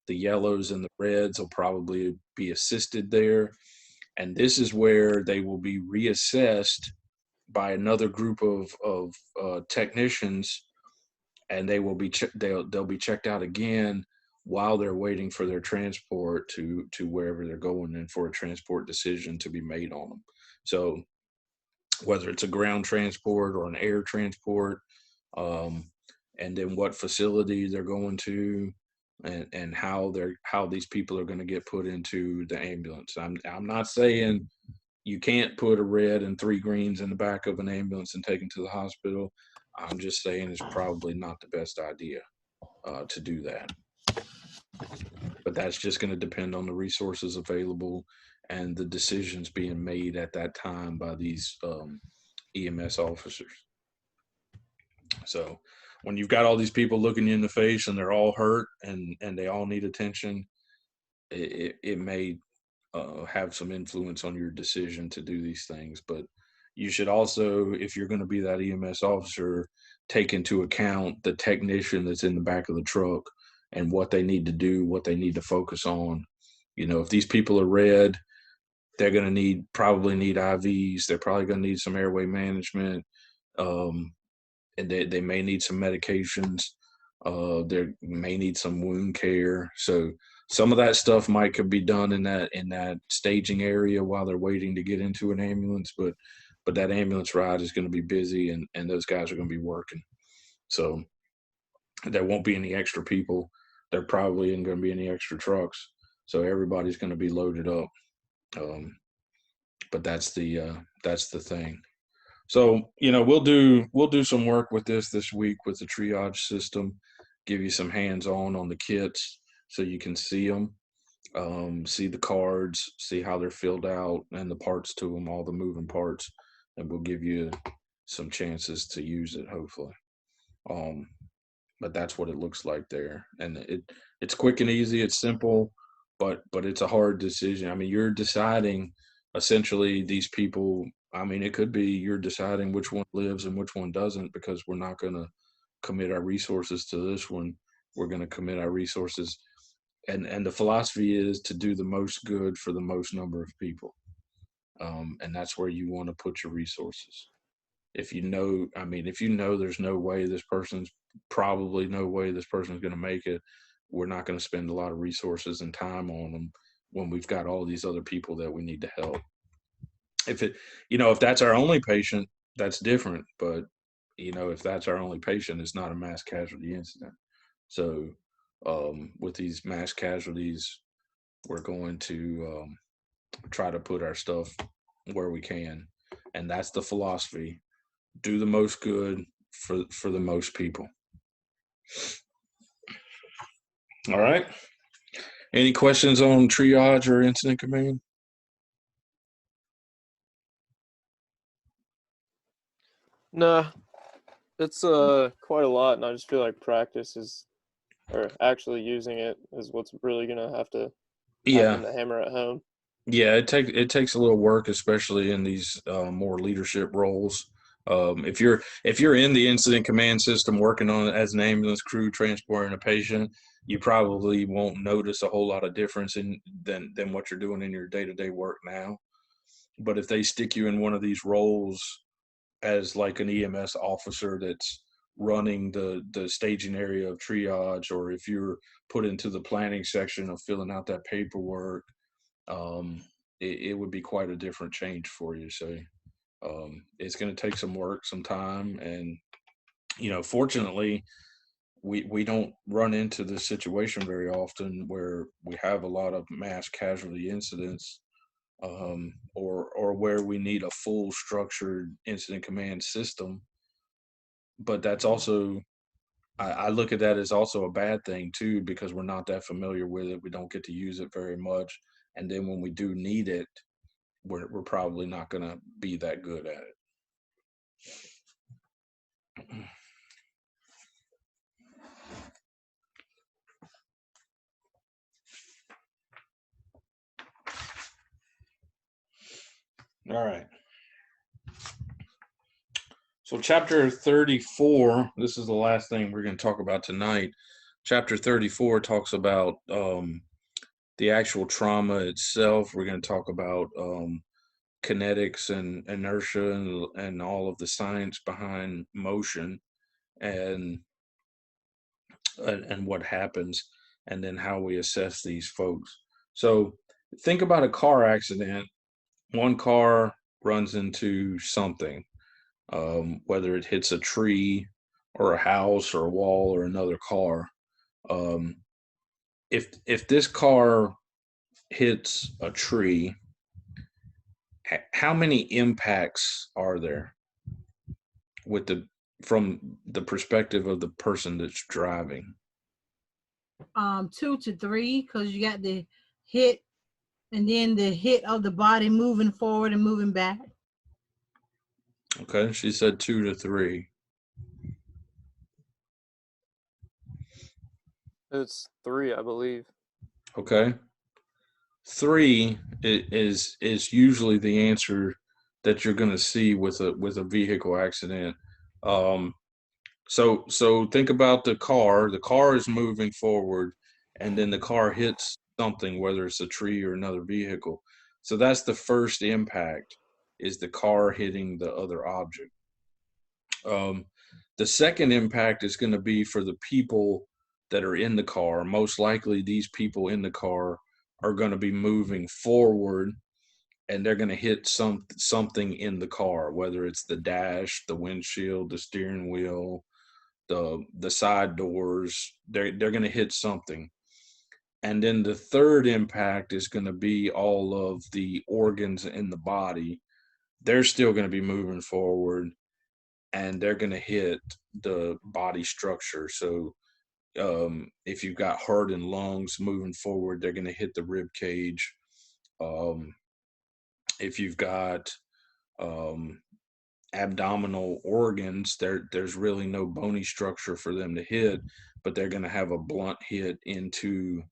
The yellows and the reds will probably be assisted there. And this is where they will be reassessed by another group of technicians, and they will be they'll be checked out again while they're waiting for their transport to wherever they're going, and for a transport decision to be made on them. So whether it's a ground transport or an air transport, and then what facility they're going to, and how these people are going to get put into the ambulance. I'm not saying you can't put a red and 3 greens in the back of an ambulance and take them to the hospital. I'm just saying it's probably not the best idea to do that. But that's just going to depend on the resources available and the decisions being made at that time by these EMS officers. So when you've got all these people looking you in the face and they're all hurt and they all need attention, it may have some influence on your decision to do these things. But you should also, if you're going to be that EMS officer, take into account the technician that's in the back of the truck and what they need to do, what they need to focus on. You know, if these people are red, they're going to probably need IVs. They're probably going to need some airway management. And they may need some medications. They may need some wound care. So some of that stuff could be done in that staging area while they're waiting to get into an ambulance. But that ambulance ride is going to be busy, and those guys are going to be working. So there won't be any extra people. There probably isn't going to be any extra trucks. So everybody's going to be loaded up. But that's the thing. So, you know, we'll do some work with this week with the triage system, give you some hands-on on the kits so you can see them, see the cards, see how they're filled out and the parts to them, all the moving parts, and we'll give you some chances to use it, hopefully. But that's what it looks like there. And it's quick and easy, it's simple, but it's a hard decision. I mean, you're deciding essentially these people. I mean, it could be you're deciding which one lives and which one doesn't, because we're not going to commit our resources to this one. We're going to commit our resources. And the philosophy is to do the most good for the most number of people. And that's where you want to put your resources. If you know there's no way this person's going to make it, we're not going to spend a lot of resources and time on them when we've got all these other people that we need to help. If that's our only patient, that's different. But, if that's our only patient, it's not a mass casualty incident. So with these mass casualties, we're going to try to put our stuff where we can. And that's the philosophy. Do the most good for the most people. All right. Any questions on triage or incident command? Nah, it's quite a lot, and I just feel like practice or actually using it is what's really gonna have to happen to hammer at home. Yeah, it takes a little work, especially in these more leadership roles. If you're in the incident command system working on it as an ambulance crew transporting a patient, you probably won't notice a whole lot of difference than what you're doing in your day-to-day work now. But if they stick you in one of these roles as like an EMS officer that's running the staging area of triage, or if you're put into the planning section of filling out that paperwork, it would be quite a different change for you. So it's going to take some work, some time, and fortunately we don't run into this situation very often where we have a lot of mass casualty incidents, or where we need a full structured incident command system. But that's also, I look at that as also a bad thing too, because we're not that familiar with it. We don't get to use it very much. And then when we do need it, we're probably not going to be that good at it. All right. So chapter 34, this is the last thing we're going to talk about tonight. Chapter 34 talks about the actual trauma itself. We're going to talk about kinetics and inertia and all of the science behind motion and what happens, and then how we assess these folks. So think about a car accident. One car runs into something, whether it hits a tree or a house or a wall or another car. If this car hits a tree, how many impacts are there from the perspective of the person that's driving? 2 to 3, because you got the hit and then the hit of the body moving forward and moving back. Okay, she said 2 to 3. It's 3, I believe. Okay. 3 is usually the answer that you're going to see with a vehicle accident. Um, so think about the car. The car is moving forward, and then the car hits something, whether it's a tree or another vehicle. So that's the first impact, is the car hitting the other object. Um, the second impact is going to be for the people that are in the car. Most likely, these people in the car are going to be moving forward, and they're going to hit something in the car, whether it's the dash, the windshield, the steering wheel, the side doors. They're going to hit something. And then the third impact is going to be all of the organs in the body. They're still going to be moving forward, and they're going to hit the body structure. So if you've got heart and lungs moving forward, they're going to hit the rib cage. If you've got um, abdominal organs, there's really no bony structure for them to hit, but they're going to have a blunt hit into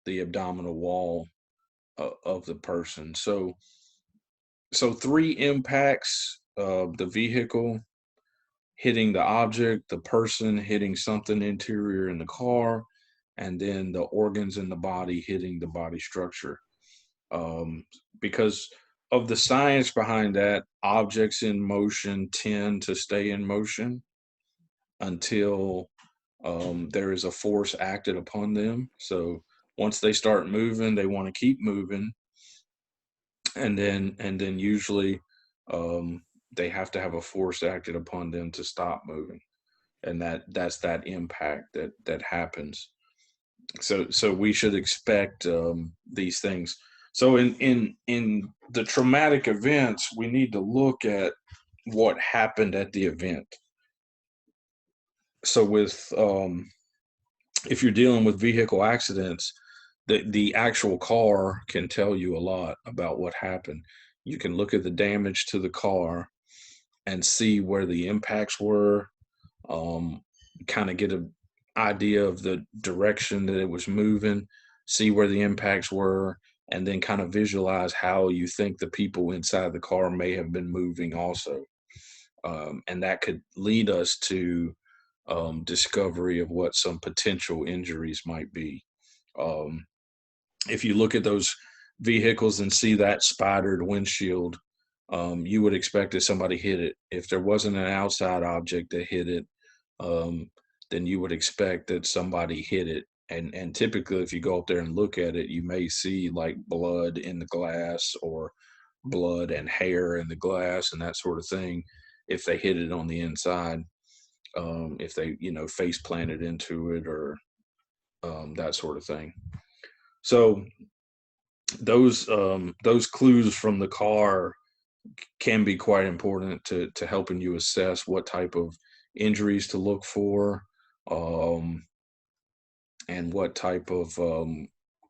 the abdominal wall of the person. So 3 impacts: the vehicle hitting the object, the person hitting something interior in the car, and then the organs in the body hitting the body structure. Because of the science behind that, objects in motion tend to stay in motion until there is a force acted upon them. So once they start moving, they want to keep moving, and then usually they have to have a force acted upon them to stop moving, and that's that impact that happens. So we should expect these things. So in the traumatic events, we need to look at what happened at the event. So with if you're dealing with vehicle accidents, the actual car can tell you a lot about what happened. You can look at the damage to the car and see where the impacts were, kind of get an idea of the direction that it was moving, see where the impacts were, and then kind of visualize how you think the people inside the car may have been moving also. And that could lead us to discovery of what some potential injuries might be. If you look at those vehicles and see that spidered windshield, you would expect that somebody hit it. If there wasn't an outside object that hit it, then you would expect that somebody hit it. And typically, if you go up there and look at it, you may see like blood in the glass, or blood and hair in the glass, and that sort of thing, if they hit it on the inside, if they face planted into it, or that sort of thing. So those clues from the car can be quite important to helping you assess what type of injuries to look for, and what type of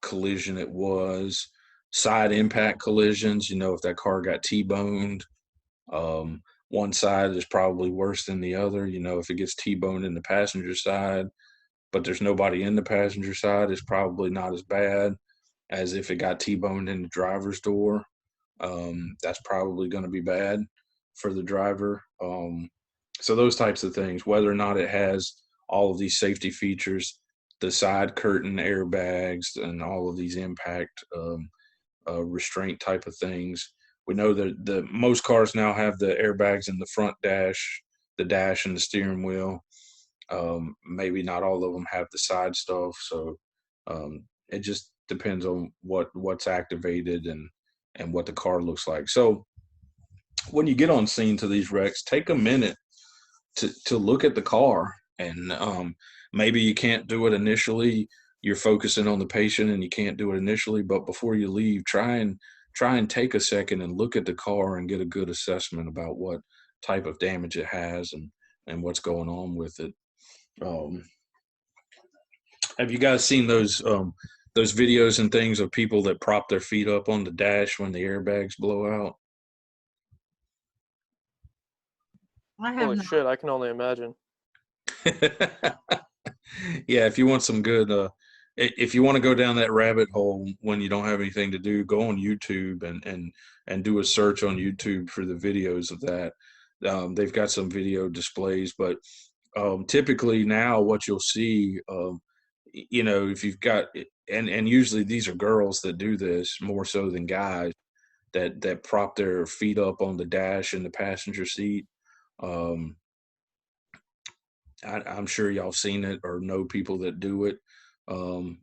collision it was. Side impact collisions, if that car got T-boned, one side is probably worse than the other. If it gets T-boned in the passenger side, but there's nobody in the passenger side, it's probably not as bad as if it got T-boned in the driver's door. That's probably going to be bad for the driver. So those types of things, whether or not it has all of these safety features, the side curtain airbags, and all of these impact restraint type of things. We know that the most cars now have the airbags in the front dash, the dash, and the steering wheel. Maybe not all of them have the side stuff. So it just depends on what's activated and what the car looks like. So when you get on scene to these wrecks, take a minute to look at the car. And maybe you can't do it initially. You're focusing on the patient and you can't do it initially, but before you leave, try and take a second and look at the car and get a good assessment about what type of damage it has and what's going on with it. Have you guys seen those videos and things of people that prop their feet up on the dash when the airbags blow out? I have Holy not. shit! I can only imagine. Yeah, if you want some good, if you want to go down that rabbit hole when you don't have anything to do, go on YouTube and do a search on YouTube for the videos of that. They've got some video displays, but typically now what you'll see, if you've got, and usually these are girls that do this more so than guys that prop their feet up on the dash in the passenger seat. Um, I'm sure y'all seen it or know people that do it. Um,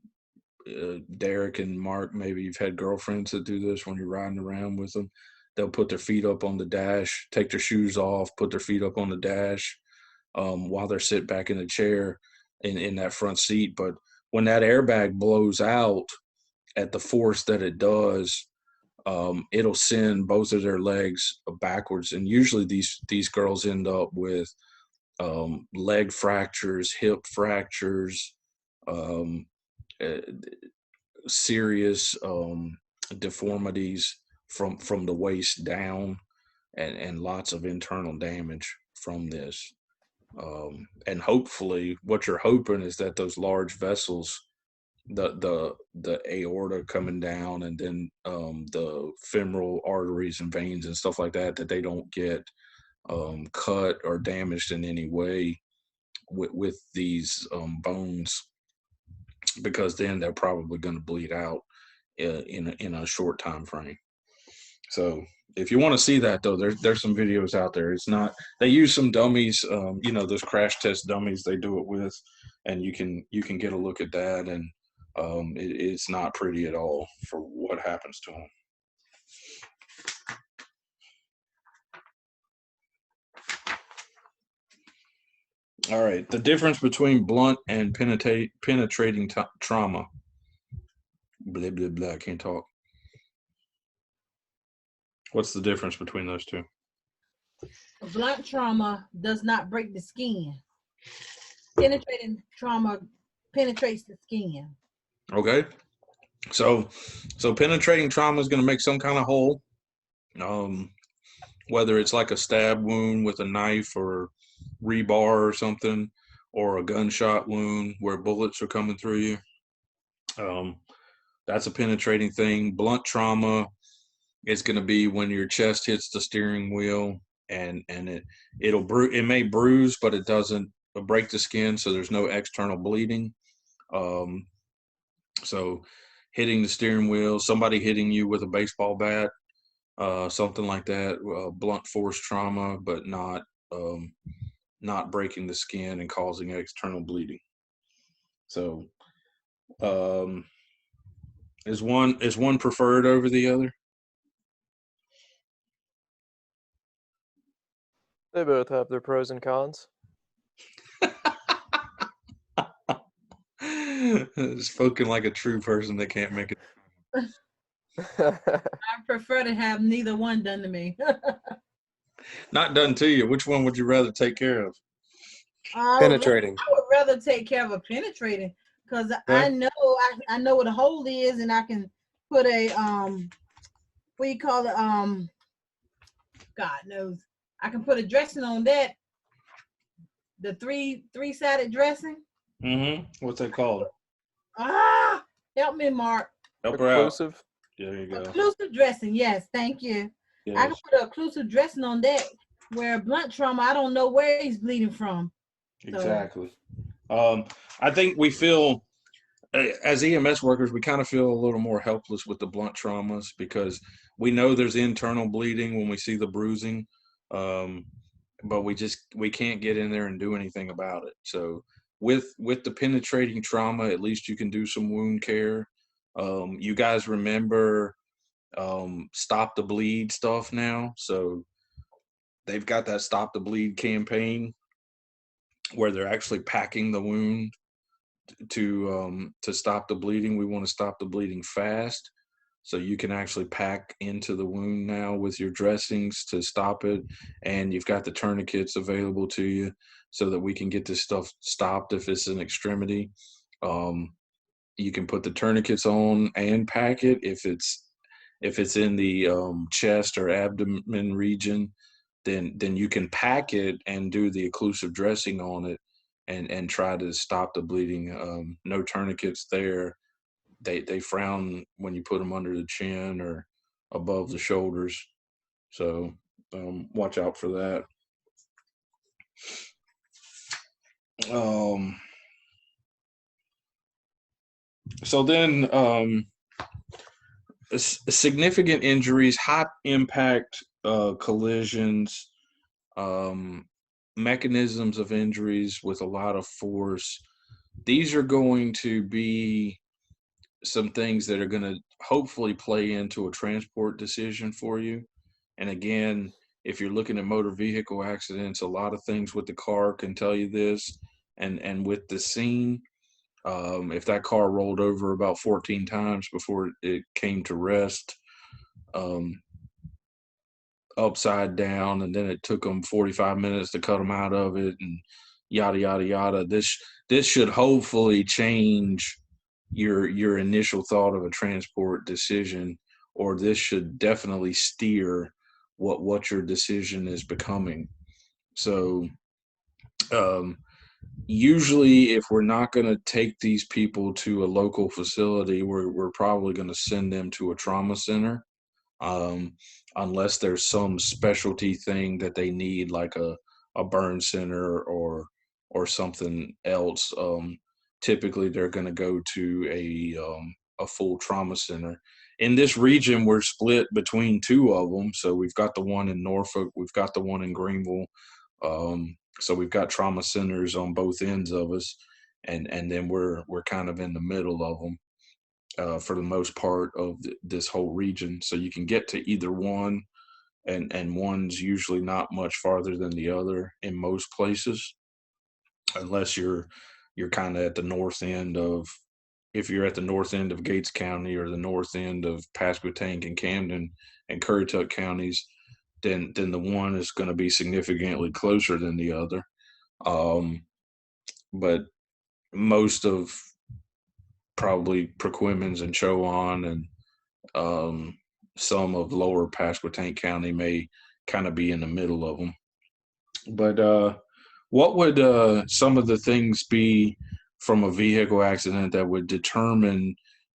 Derek and Mark, maybe you've had girlfriends that do this when you're riding around with them. They'll put their feet up on the dash, take their shoes off, put their feet up on the dash while they're sitting back in the chair in that front seat. But when that airbag blows out at the force that it does, it'll send both of their legs backwards. And usually these girls end up with leg fractures, hip fractures, um, serious deformities from the waist down, and lots of internal damage from this. And hopefully, what you're hoping is that those large vessels, the aorta coming down, and then the femoral arteries and veins and stuff like that, that they don't get cut or damaged in any way with these bones, because then they're probably going to bleed out in a short time frame. So if you want to see that, though, there's some videos out there. It's not, they use some dummies, those crash test dummies they do it with, and you can get a look at that, and it's not pretty at all for what happens to them. All right, the difference between blunt and penetrating trauma. Blah, blah, blah, I can't talk. What's the difference between those two? Blunt trauma does not break the skin. Penetrating trauma penetrates the skin. Okay. So penetrating trauma is going to make some kind of hole, whether it's like a stab wound with a knife or rebar or something, or a gunshot wound where bullets are coming through you. That's a penetrating thing. Blunt trauma is going to be when your chest hits the steering wheel, and it may bruise, but it doesn't break the skin, so there's no external bleeding. So hitting the steering wheel, somebody hitting you with a baseball bat, something like that, blunt force trauma, but not breaking the skin and causing external bleeding. So is one preferred over the other? They both have their pros and cons. Spoken like a true person that can't make it. I prefer to have neither one done to me. Not done to you. Which one would you rather take care of? Penetrating. I would rather take care of a penetrating, because I know what a hole is, and I can put a what do you call it? God knows. I can put a dressing on that. The three-sided dressing. Mm-hmm. What's that called? Help me, Mark. Help her out. Occlusive. There you go. Occlusive dressing. Yes, thank you. Yes. I can put an occlusive dressing on that. Where blunt trauma, I don't know where he's bleeding from. Exactly. I think we feel, as EMS workers, we kind of feel a little more helpless with the blunt traumas, because we know there's internal bleeding when we see the bruising, but we can't get in there and do anything about it. So with the penetrating trauma, at least you can do some wound care. You guys remember Stop the Bleed stuff now? So they've got that Stop the Bleed campaign where they're actually packing the wound to stop the bleeding. We want to stop the bleeding fast, so you can actually pack into the wound now with your dressings to stop it, and you've got the tourniquets available to you so that we can get this stuff stopped if it's an extremity. You can put the tourniquets on and pack it if it's in the chest or abdomen region. then you can pack it and do the occlusive dressing on it and try to stop the bleeding. No tourniquets there. They frown when you put them under the chin or above the shoulders. So watch out for that. So then significant injuries, high impact collisions, mechanisms of injuries with a lot of force. These are going to be some things that are going to hopefully play into a transport decision for you. And again, if you're looking at motor vehicle accidents, a lot of things with the car can tell you this. And with the scene, if that car rolled over about 14 times before it came to rest, upside down, and then it took them 45 minutes to cut them out of it, and yada yada yada. This should hopefully change your initial thought of a transport decision, or this should definitely steer what your decision is becoming. So usually if we're not going to take these people to a local facility, we're probably going to send them to a trauma center, unless there's some specialty thing that they need, like a burn center or something else. Typically they're going to go to a full trauma center. In this region, we're split between two of them. So we've got the one in Norfolk, we've got the one in Greenville. So we've got trauma centers on both ends of us, and then we're kind of in the middle of them for the most part of this whole region. So you can get to either one, and one's usually not much farther than the other in most places, unless you're kind of at the north end of, if you're at the north end of Gates County or the north end of Pasquotank and Camden and Currituck counties, then the one is going to be significantly closer than the other. But most of probably Perquimans and Chowan and some of lower Pasquotank County may kind of be in the middle of them. But what would some of the things be from a vehicle accident that would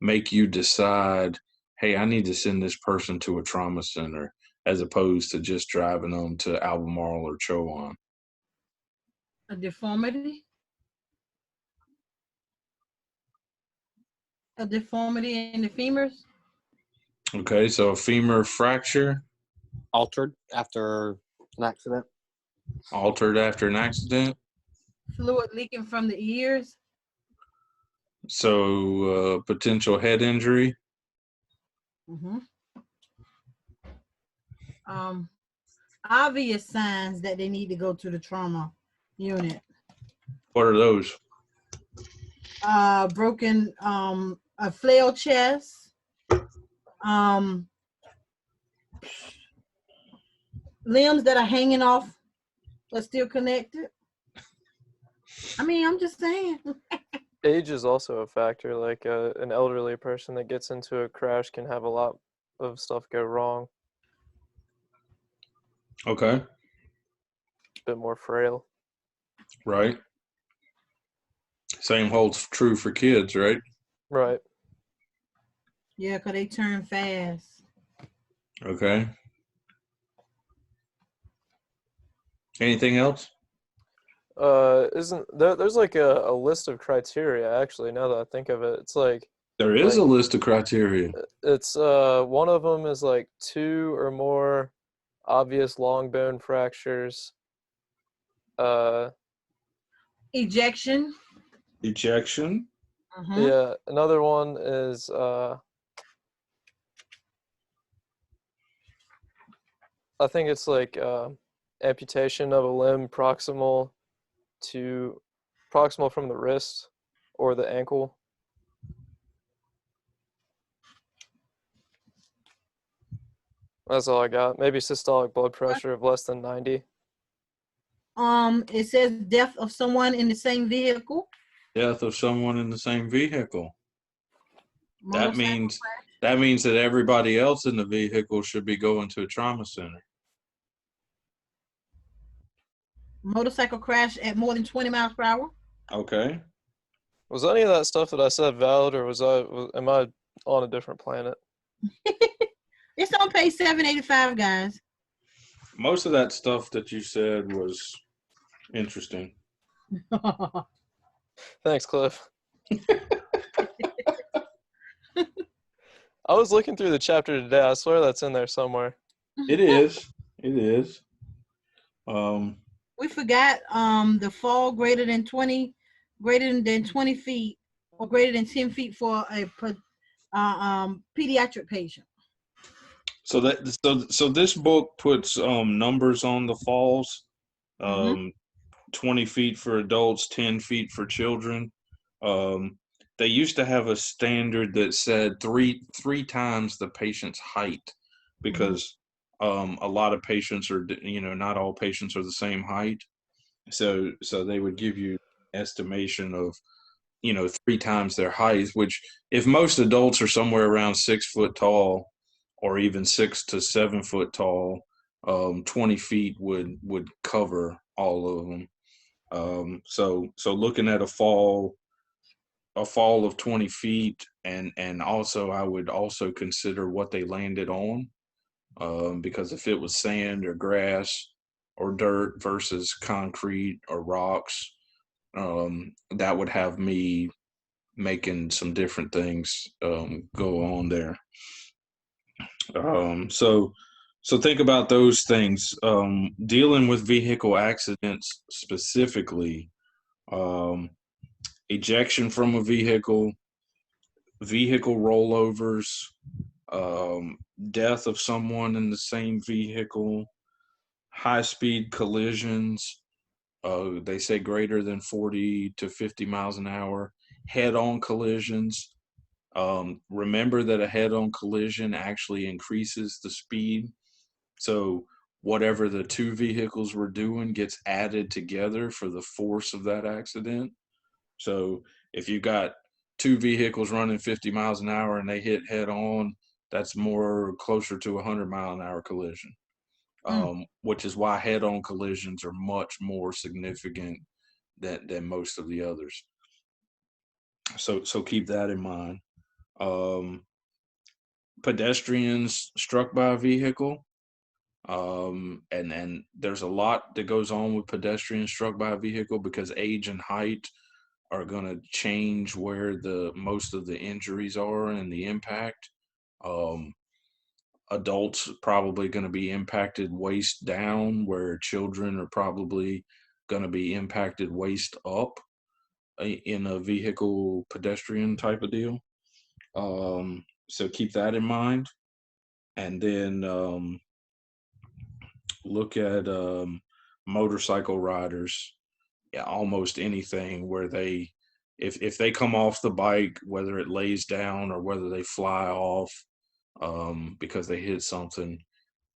make you decide, hey, I need to send this person to a trauma center, as opposed to just driving them to Albemarle or Chowan? A deformity? A deformity in the femurs? Okay, so a femur fracture. Altered after an accident. Altered after an accident. Fluid leaking from the ears? So potential head injury. Mm-hmm. Obvious signs that they need to go to the trauma unit. What are those? Broken, a flail chest, limbs that are hanging off but still connected. I mean, I'm just saying. Age is also a factor. Like an elderly person that gets into a crash can have a lot of stuff go wrong. Okay. A bit more frail. Right. Same holds true for kids, right? Right. Yeah, because they turn fast. Okay. Anything else? Isn't there's like a list of criteria, actually, now that I think of it. It's like There is a list of criteria. It's one of them is like 2 or more obvious long bone fractures. Ejection. Ejection. Yeah, another one is I think it's like amputation of a limb proximal from the wrist or the ankle. That's all I got. Maybe systolic blood pressure of less than 90. It says death of someone in the same vehicle. Death of someone in the same vehicle. That Motorcycle means that everybody else in the vehicle should be going to a trauma center. motorcycle crash at more than 20 miles per hour. Okay. Was any of that stuff that I said valid, or am I on a different planet? It's on page 785, guys. Most of that stuff that you said was interesting. Thanks, Cliff. I was looking through the chapter today. I swear that's in there somewhere. It is. It is. We forgot the fall greater than 20 feet or greater than 10 feet for a pediatric patient. So this book puts numbers on the falls. 20 feet for adults, 10 feet for children. They used to have a standard that said three times the patient's height, because a lot of patients are, not all patients are the same height. So they would give you estimation of, 3 times their height, which if most adults are somewhere around 6 foot tall or even 6 to 7 foot tall, 20 feet would cover all of them. So looking at a fall of 20 feet, and also I would also consider what they landed on, because if it was sand or grass or dirt versus concrete or rocks, that would have me making some different things go on there. So think about those things. Dealing with vehicle accidents specifically, ejection from a vehicle rollovers, death of someone in the same vehicle, high-speed collisions, they say greater than 40 to 50 miles an hour, head-on collisions. Remember that a head-on collision actually increases the speed. So whatever the two vehicles were doing gets added together for the force of that accident. So if you got two vehicles running 50 miles an hour and they hit head on, that's more closer to 100-mile-an-hour collision, which is why head-on collisions are much more significant than most of the others. So keep that in mind. Pedestrians struck by a vehicle, and there's a lot that goes on with pedestrians struck by a vehicle, because age and height are going to change where the most of the injuries are and the impact. Adults probably going to be impacted waist down, where children are probably going to be impacted waist up in a vehicle pedestrian type of deal. So keep that in mind. And then look at motorcycle riders. Yeah, almost anything where they, if they come off the bike, whether it lays down or whether they fly off because they hit something,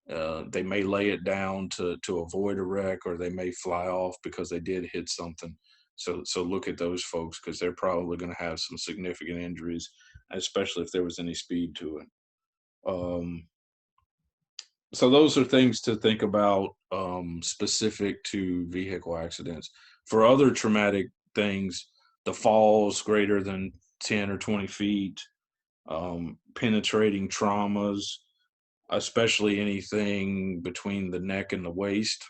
they may lay it down to avoid a wreck, or they may fly off because they did hit something. So look at those folks, because they're probably going to have some significant injuries, especially if there was any speed to it. So those are things to think about, specific to vehicle accidents. For other traumatic things, the falls greater than 10 or 20 feet, penetrating traumas, especially anything between the neck and the waist.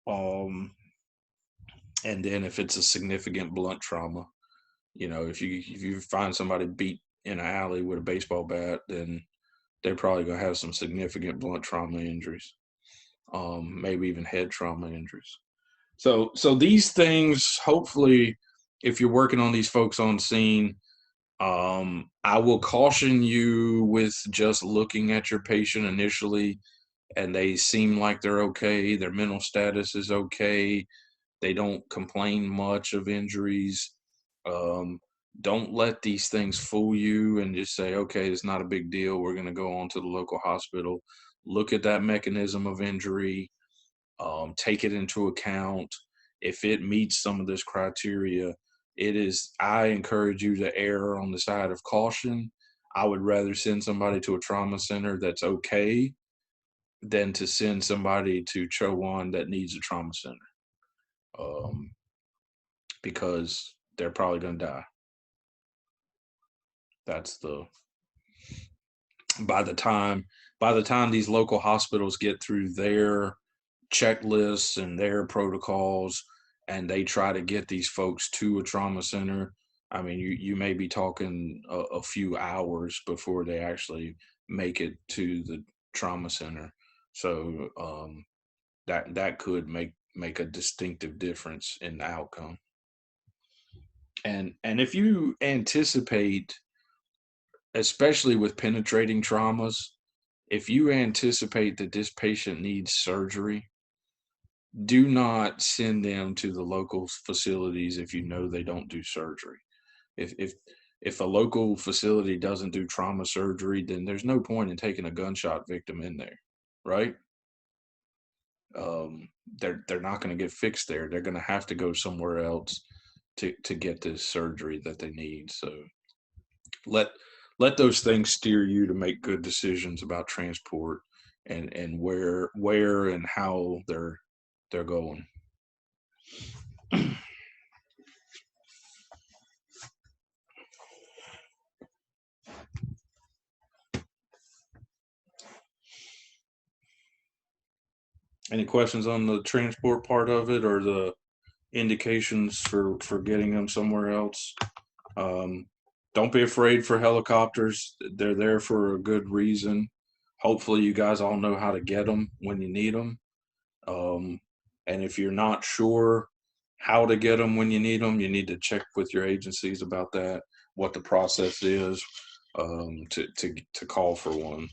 And then if it's a significant blunt trauma, if you find somebody beat in an alley with a baseball bat, then they're probably going to have some significant blunt trauma injuries, maybe even head trauma injuries. So these things, hopefully, if you're working on these folks on scene, I will caution you with just looking at your patient initially, and they seem like they're okay, their mental status is okay, they don't complain much of injuries. Don't let these things fool you and just say, okay, it's not a big deal, we're going to go on to the local hospital. Look at that mechanism of injury, take it into account. If it meets some of this criteria, I encourage you to err on the side of caution. I would rather send somebody to a trauma center that's okay than to send somebody to Chowan that needs a trauma center. because they're probably going to die. That's by the time these local hospitals get through their checklists and their protocols and they try to get these folks to a trauma center, I mean, you may be talking a few hours before they actually make it to the trauma center. So that could make a distinctive difference in the outcome. And if you anticipate, especially with penetrating traumas, if you anticipate that this patient needs surgery, do not send them to the local facilities if you know they don't do surgery. If a local facility doesn't do trauma surgery, then there's no point in taking a gunshot victim in there, right? They're not going to get fixed there. They're going to have to go somewhere else to get this surgery that they need. So let those things steer you to make good decisions about transport and where and how they're going. Any questions on the transport part of it or the indications for getting them somewhere else? Don't be afraid for helicopters. They're there for a good reason. Hopefully you guys all know how to get them when you need them. And if you're not sure how to get them when you need them, you need to check with your agencies about that, what the process is to call for one.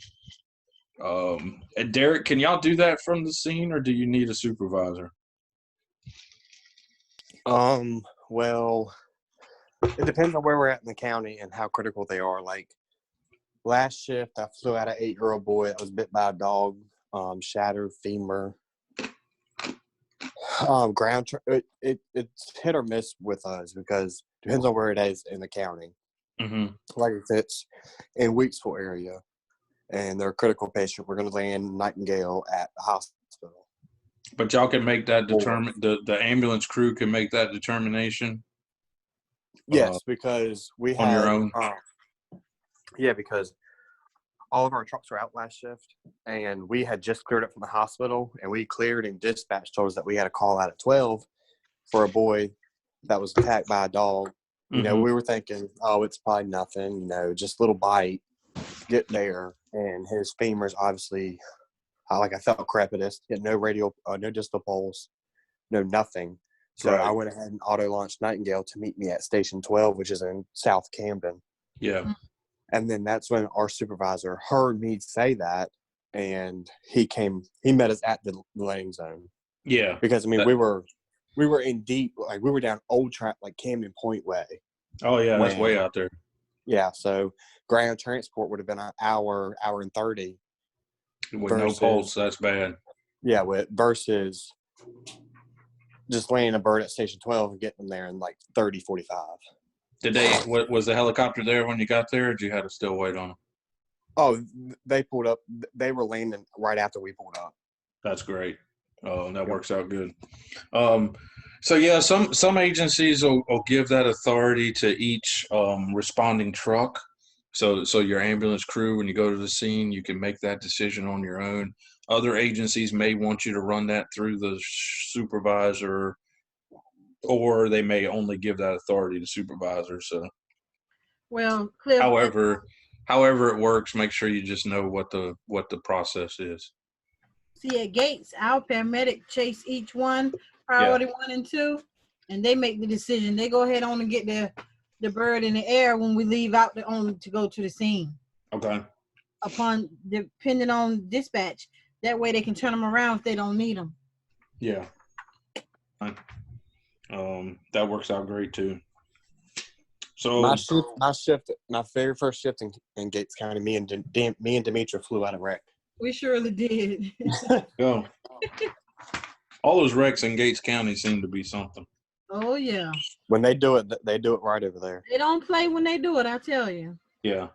And Derek, can y'all do that from the scene or do you need a supervisor? Well, it depends on where we're at in the county and how critical they are. Like last shift, I flew out an 8-year-old boy that was bit by a dog, shattered femur. It's hit or miss with us because it depends on where it is in the county. Mm-hmm. Like if it's in Weeksville area and they're a critical patient, we're going to land Nightingale at the hospital. But y'all can make that the ambulance crew can make that determination? Yes, because we on had, your own? Because all of our trucks were out last shift, and we had just cleared up from the hospital, and we cleared and dispatch told us that we had a call out at 12 for a boy that was attacked by a dog. You know, we were thinking, oh, it's probably nothing, just a little bite. Get there, and his femur's obviously, I felt crepitus. He had no distal pulse, no nothing. So I went ahead and auto-launched Nightingale to meet me at Station 12, which is in South Camden. Yeah. And then that's when our supervisor heard me say that, and he met us at the landing zone. Yeah. Because, we were in deep, we were down Old Track, Camden Point way. Oh, yeah, that's way out there. Yeah, so ground transport would have been an hour and 30. With no pulse, that's bad. Yeah, versus just landing a bird at Station 12 and getting them there in 30, 45. Was the helicopter there when you got there, or did you have to still wait on them? Oh, they pulled up. They were landing right after we pulled up. That's great. That works out good. So yeah, some agencies will give that authority to each responding truck. So your ambulance crew, when you go to the scene, you can make that decision on your own. Other agencies may want you to run that through the supervisor, or they may only give that authority to supervisor. So, well, Cliff, however it works, make sure you just know what the process is. See, at Gates, our paramedic chase each one, priority 1 and 2, and they make the decision. They go ahead on and get the bird in the air when we leave out to go to the scene. Okay. Depending on dispatch, that way they can turn them around if they don't need them. Yeah. That works out great too. So my very first shift in Gates County, me and Demetra flew out of wreck. We surely did. Go. All those wrecks in Gates County seem to be something. Oh yeah. When they do it right over there. They don't play when they do it, I tell you. Yeah.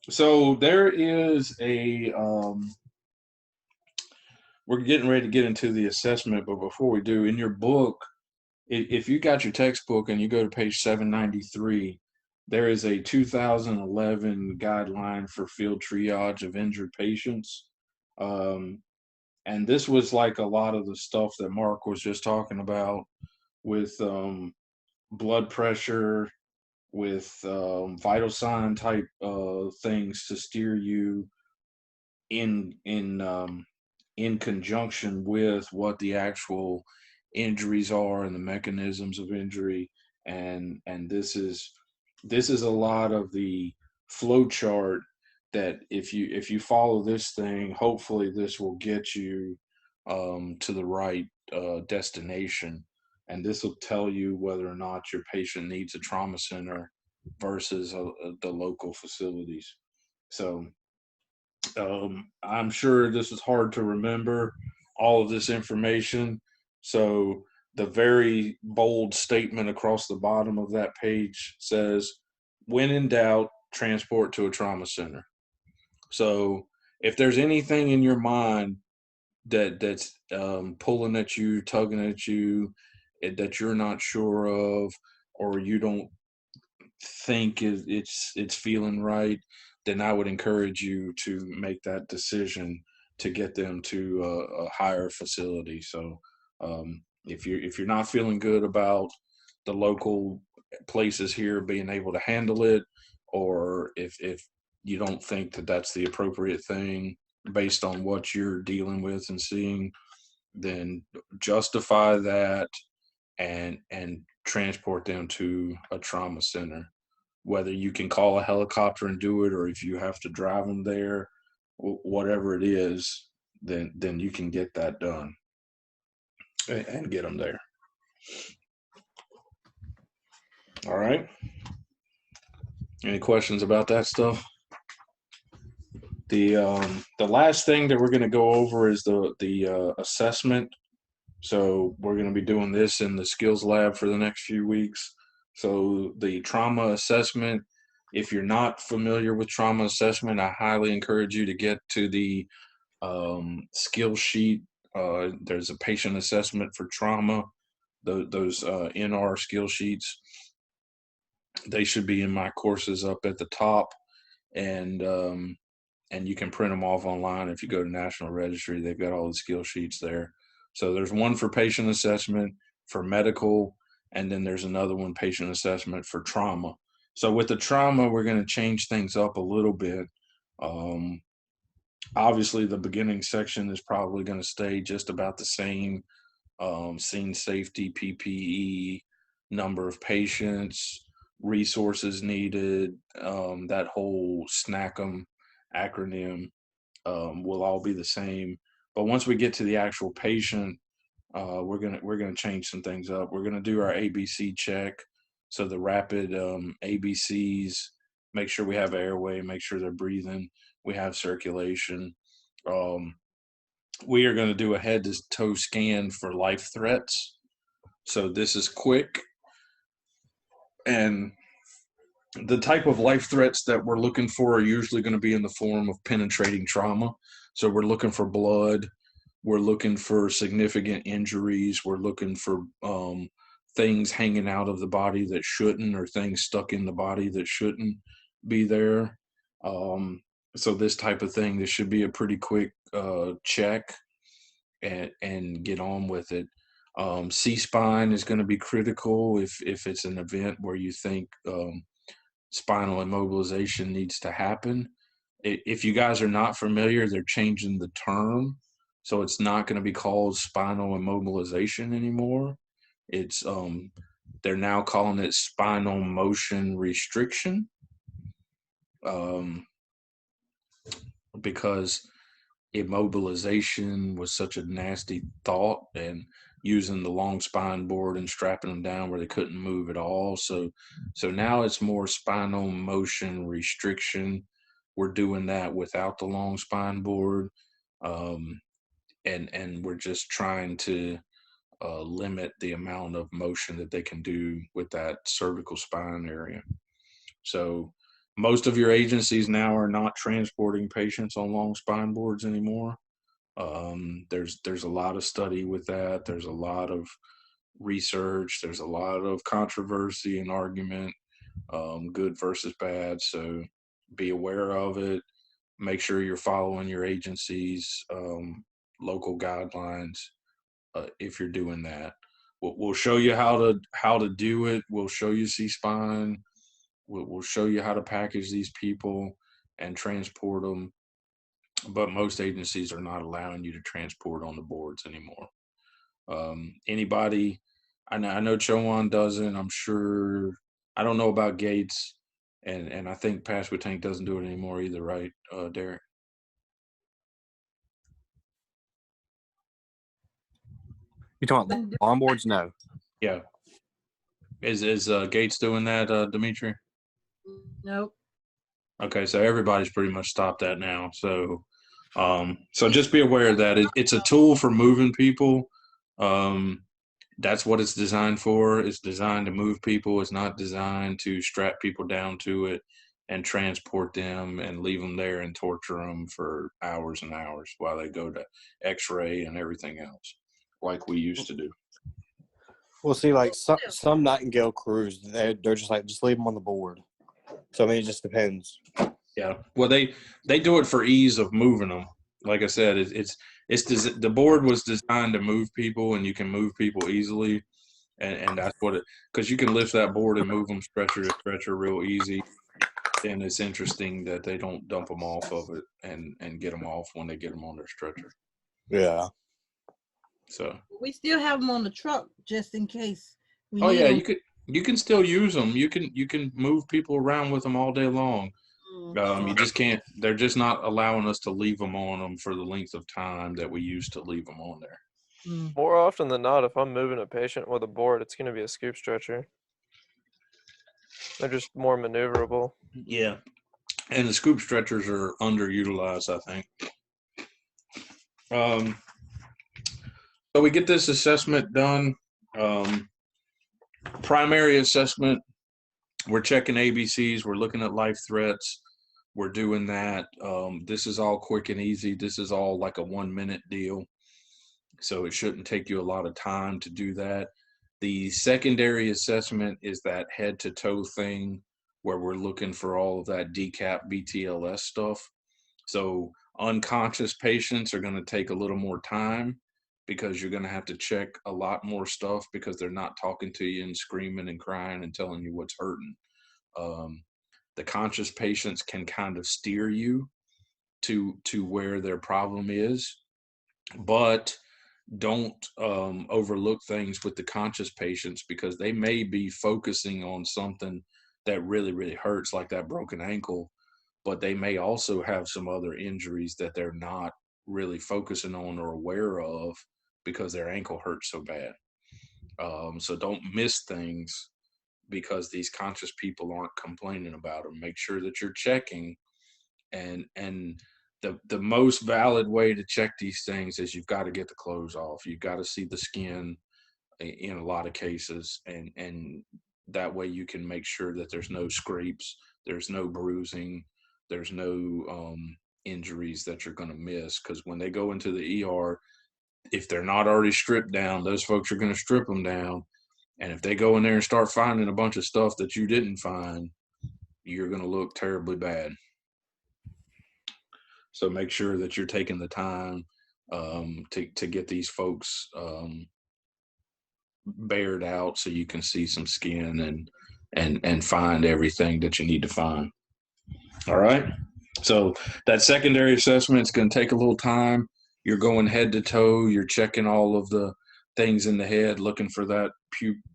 So there is we're getting ready to get into the assessment, but before we do, in your book, if you got your textbook and you go to page 793, there is a 2011 guideline for field triage of injured patients. And this was like a lot of the stuff that Mark was just talking about with blood pressure, with vital sign type things to steer you in conjunction with what the actual injuries are and the mechanisms of injury. And this is a lot of the flow chart that if you follow this thing, hopefully this will get you to the right destination. And this will tell you whether or not your patient needs a trauma center versus the local facilities. So I'm sure this is hard to remember, all of this information. So the very bold statement across the bottom of that page says, when in doubt, transport to a trauma center. So if there's anything in your mind that's pulling at you, tugging at you, that you're not sure of, or you don't think it's feeling right, then I would encourage you to make that decision to get them to a higher facility. So if you're not feeling good about the local places here being able to handle it, or if you don't think that that's the appropriate thing based on what you're dealing with and seeing, then justify that and transport them to a trauma center. Whether you can call a helicopter and do it, or if you have to drive them there, whatever it is, then you can get that done and get them there. All right. Any questions about that stuff? The last thing that we're going to go over is the assessment. So we're going to be doing this in the skills lab for the next few weeks. So the trauma assessment, if you're not familiar with trauma assessment, I highly encourage you to get to the skill sheet. There's a patient assessment for trauma. Those NR skill sheets, they should be in my courses up at the top, and you can print them off online. If you go to National Registry, they've got all the skill sheets there. So there's one for patient assessment, for medical, and then there's another one, patient assessment for trauma. So with the trauma, we're going to change things up a little bit. Obviously, the beginning section is probably going to stay just about the same. Scene safety, PPE, number of patients, resources needed, that whole SNACM acronym will all be the same. But once we get to the actual patient, we're gonna change some things up. We're gonna do our ABC check, so the rapid ABCs, make sure we have airway, make sure they're breathing, we have circulation. We are going to do a head-to-toe scan for life threats. So this is quick, and the type of life threats that we're looking for are usually going to be in the form of penetrating trauma. So we're looking for blood, we're looking for significant injuries, we're looking for things hanging out of the body that shouldn't, or things stuck in the body that shouldn't be there. So this type of thing, this should be a pretty quick check and get on with it. C-spine is going to be critical if it's an event where you think spinal immobilization needs to happen. If you guys are not familiar, they're changing the term. So it's not going to be called spinal immobilization anymore. It's they're now calling it spinal motion restriction, because immobilization was such a nasty thought, and using the long spine board and strapping them down where they couldn't move at all. So now it's more spinal motion restriction. We're doing that without the long spine board. And we're just trying to limit the amount of motion that they can do with that cervical spine area. So most of your agencies now are not transporting patients on long spine boards anymore. There's a lot of study with that. There's a lot of research. There's a lot of controversy and argument, good versus bad. So be aware of it. Make sure you're following your agency's local guidelines if you're doing that. We'll show you how to do it. We'll show you C-spine. We'll show you how to package these people and transport them. But most agencies are not allowing you to transport on the boards anymore. Anybody, I know Chowan doesn't. I'm sure. I don't know about Gates, and I think Pasquotank doesn't do it anymore either, right, Derek? You talking about arm boards? No. Yeah. Is Gates doing that, Dimitri? Nope. Okay, so everybody's pretty much stopped that now. So just be aware that it's a tool for moving people. That's what it's designed for. It's designed to move people. It's not designed to strap people down to it and transport them and leave them there and torture them for hours and hours while they go to X-ray and everything else, like we used to do. Well, see, like some Nightingale crews, they're just like, just leave them on the board. So I mean, it just depends. Yeah, well, they do it for ease of moving them. Like I said, the board was designed to move people, and you can move people easily, and that's what because you can lift that board and move them stretcher to stretcher real easy. And it's interesting that they don't dump them off of it and get them off when they get them on their stretcher. Yeah. So we still have them on the truck just in case. You can still use them. You can move people around with them all day long. You just can't. They're just not allowing us to leave them on them for the length of time that we used to leave them on there. More often than not, if I'm moving a patient with a board, it's going to be a scoop stretcher. They're just more maneuverable. Yeah, and the scoop stretchers are underutilized, I think. So we get this assessment done. Primary assessment. We're checking ABCs. We're looking at life threats. We're doing that. This is all quick and easy. This is all like a 1-minute deal. So it shouldn't take you a lot of time to do that. The secondary assessment is that head to toe thing where we're looking for all of that DCAP, BTLS stuff. So unconscious patients are going to take a little more time because you're going to have to check a lot more stuff because they're not talking to you and screaming and crying and telling you what's hurting. The conscious patients can kind of steer you to where their problem is, but don't overlook things with the conscious patients because they may be focusing on something that really, really hurts, like that broken ankle, but they may also have some other injuries that they're not really focusing on or aware of because their ankle hurts so bad. So don't miss things because these conscious people aren't complaining about them. Make sure that you're checking, and the most valid way to check these things is you've got to get the clothes off. You've got to see the skin in a lot of cases, and that way you can make sure that there's no scrapes, there's no bruising, there's no injuries that you're going to miss, because when they go into the ER, if they're not already stripped down, those folks are going to strip them down. And if they go in there and start finding a bunch of stuff that you didn't find, you're going to look terribly bad. So make sure that you're taking the time to get these folks bared out so you can see some skin and find everything that you need to find. All right. So that secondary assessment is going to take a little time. You're going head to toe. You're checking all of the things in the head, looking for that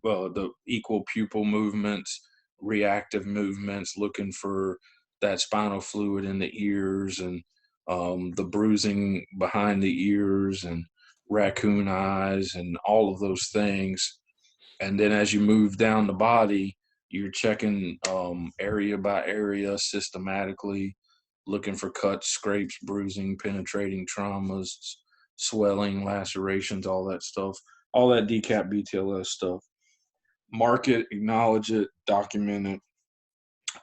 the equal pupil movements, reactive movements, looking for that spinal fluid in the ears and the bruising behind the ears and raccoon eyes and all of those things. And then as you move down the body, you're checking area by area systematically, looking for cuts, scrapes, bruising, penetrating traumas, swelling, lacerations, all that stuff, all that DCAP, BTLS stuff. Mark it, acknowledge it, document it,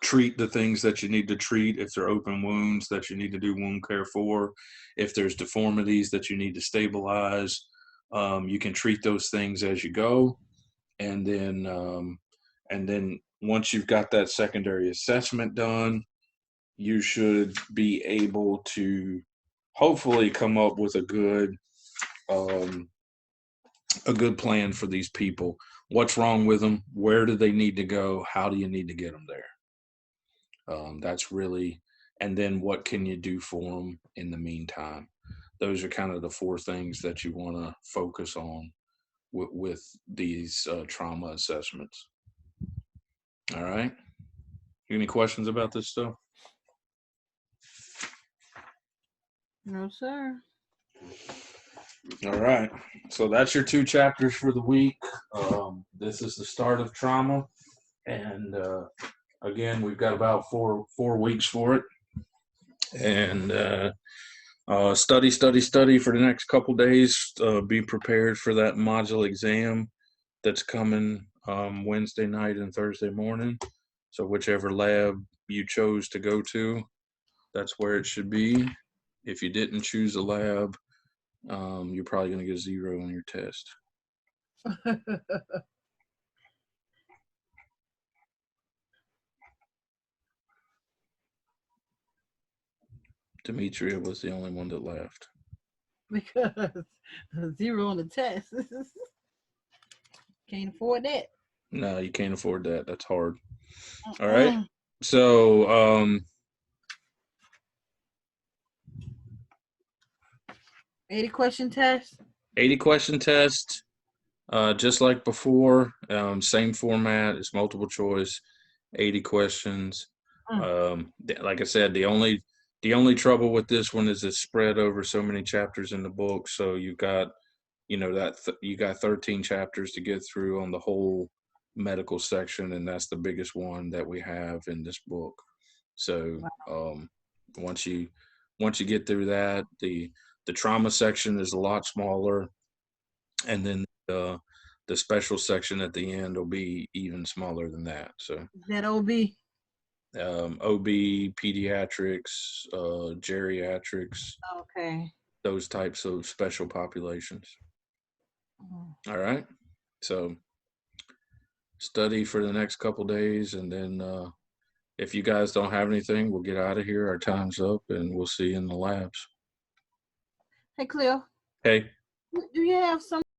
treat the things that you need to treat. If they're open wounds that you need to do wound care for, if there's deformities that you need to stabilize, you can treat those things as you go. And then once you've got that secondary assessment done, you should be able to hopefully come up with a good plan for these people. What's wrong with them? Where do they need to go? How do you need to get them there? That's really, and then what can you do for them in the meantime? Those are kind of the 4 things that you want to focus on with these trauma assessments. All right. Any questions about this stuff? No, sir. All right. So that's your 2 chapters for the week. This is the start of trauma. And again, we've got about 4 weeks for it. And study for the next couple days. Be prepared for that module exam that's coming Wednesday night and Thursday morning. So whichever lab you chose to go to, that's where it should be. If you didn't choose a lab, you're probably going to get a 0 on your test. Demetria was the only one that laughed. Because 0 on the test. Can't afford that. No, you can't afford that. That's hard. All right. So 80 question test. 80 question test. Just like before, same format. It's multiple choice, 80 questions. Like I said, the only trouble with this one is it's spread over so many chapters in the book. So you've got, you got 13 chapters to get through on the whole medical section, and that's the biggest one that we have in this book. So once you get through that, the trauma section is a lot smaller, and then the special section at the end will be even smaller than that. So is that OB? OB, pediatrics, geriatrics. Okay. Those types of special populations. All right. So study for the next couple days, and then if you guys don't have anything, we'll get out of here. Our time's up, and we'll see you in the labs. Hey, Cleo. Hey. Do you have some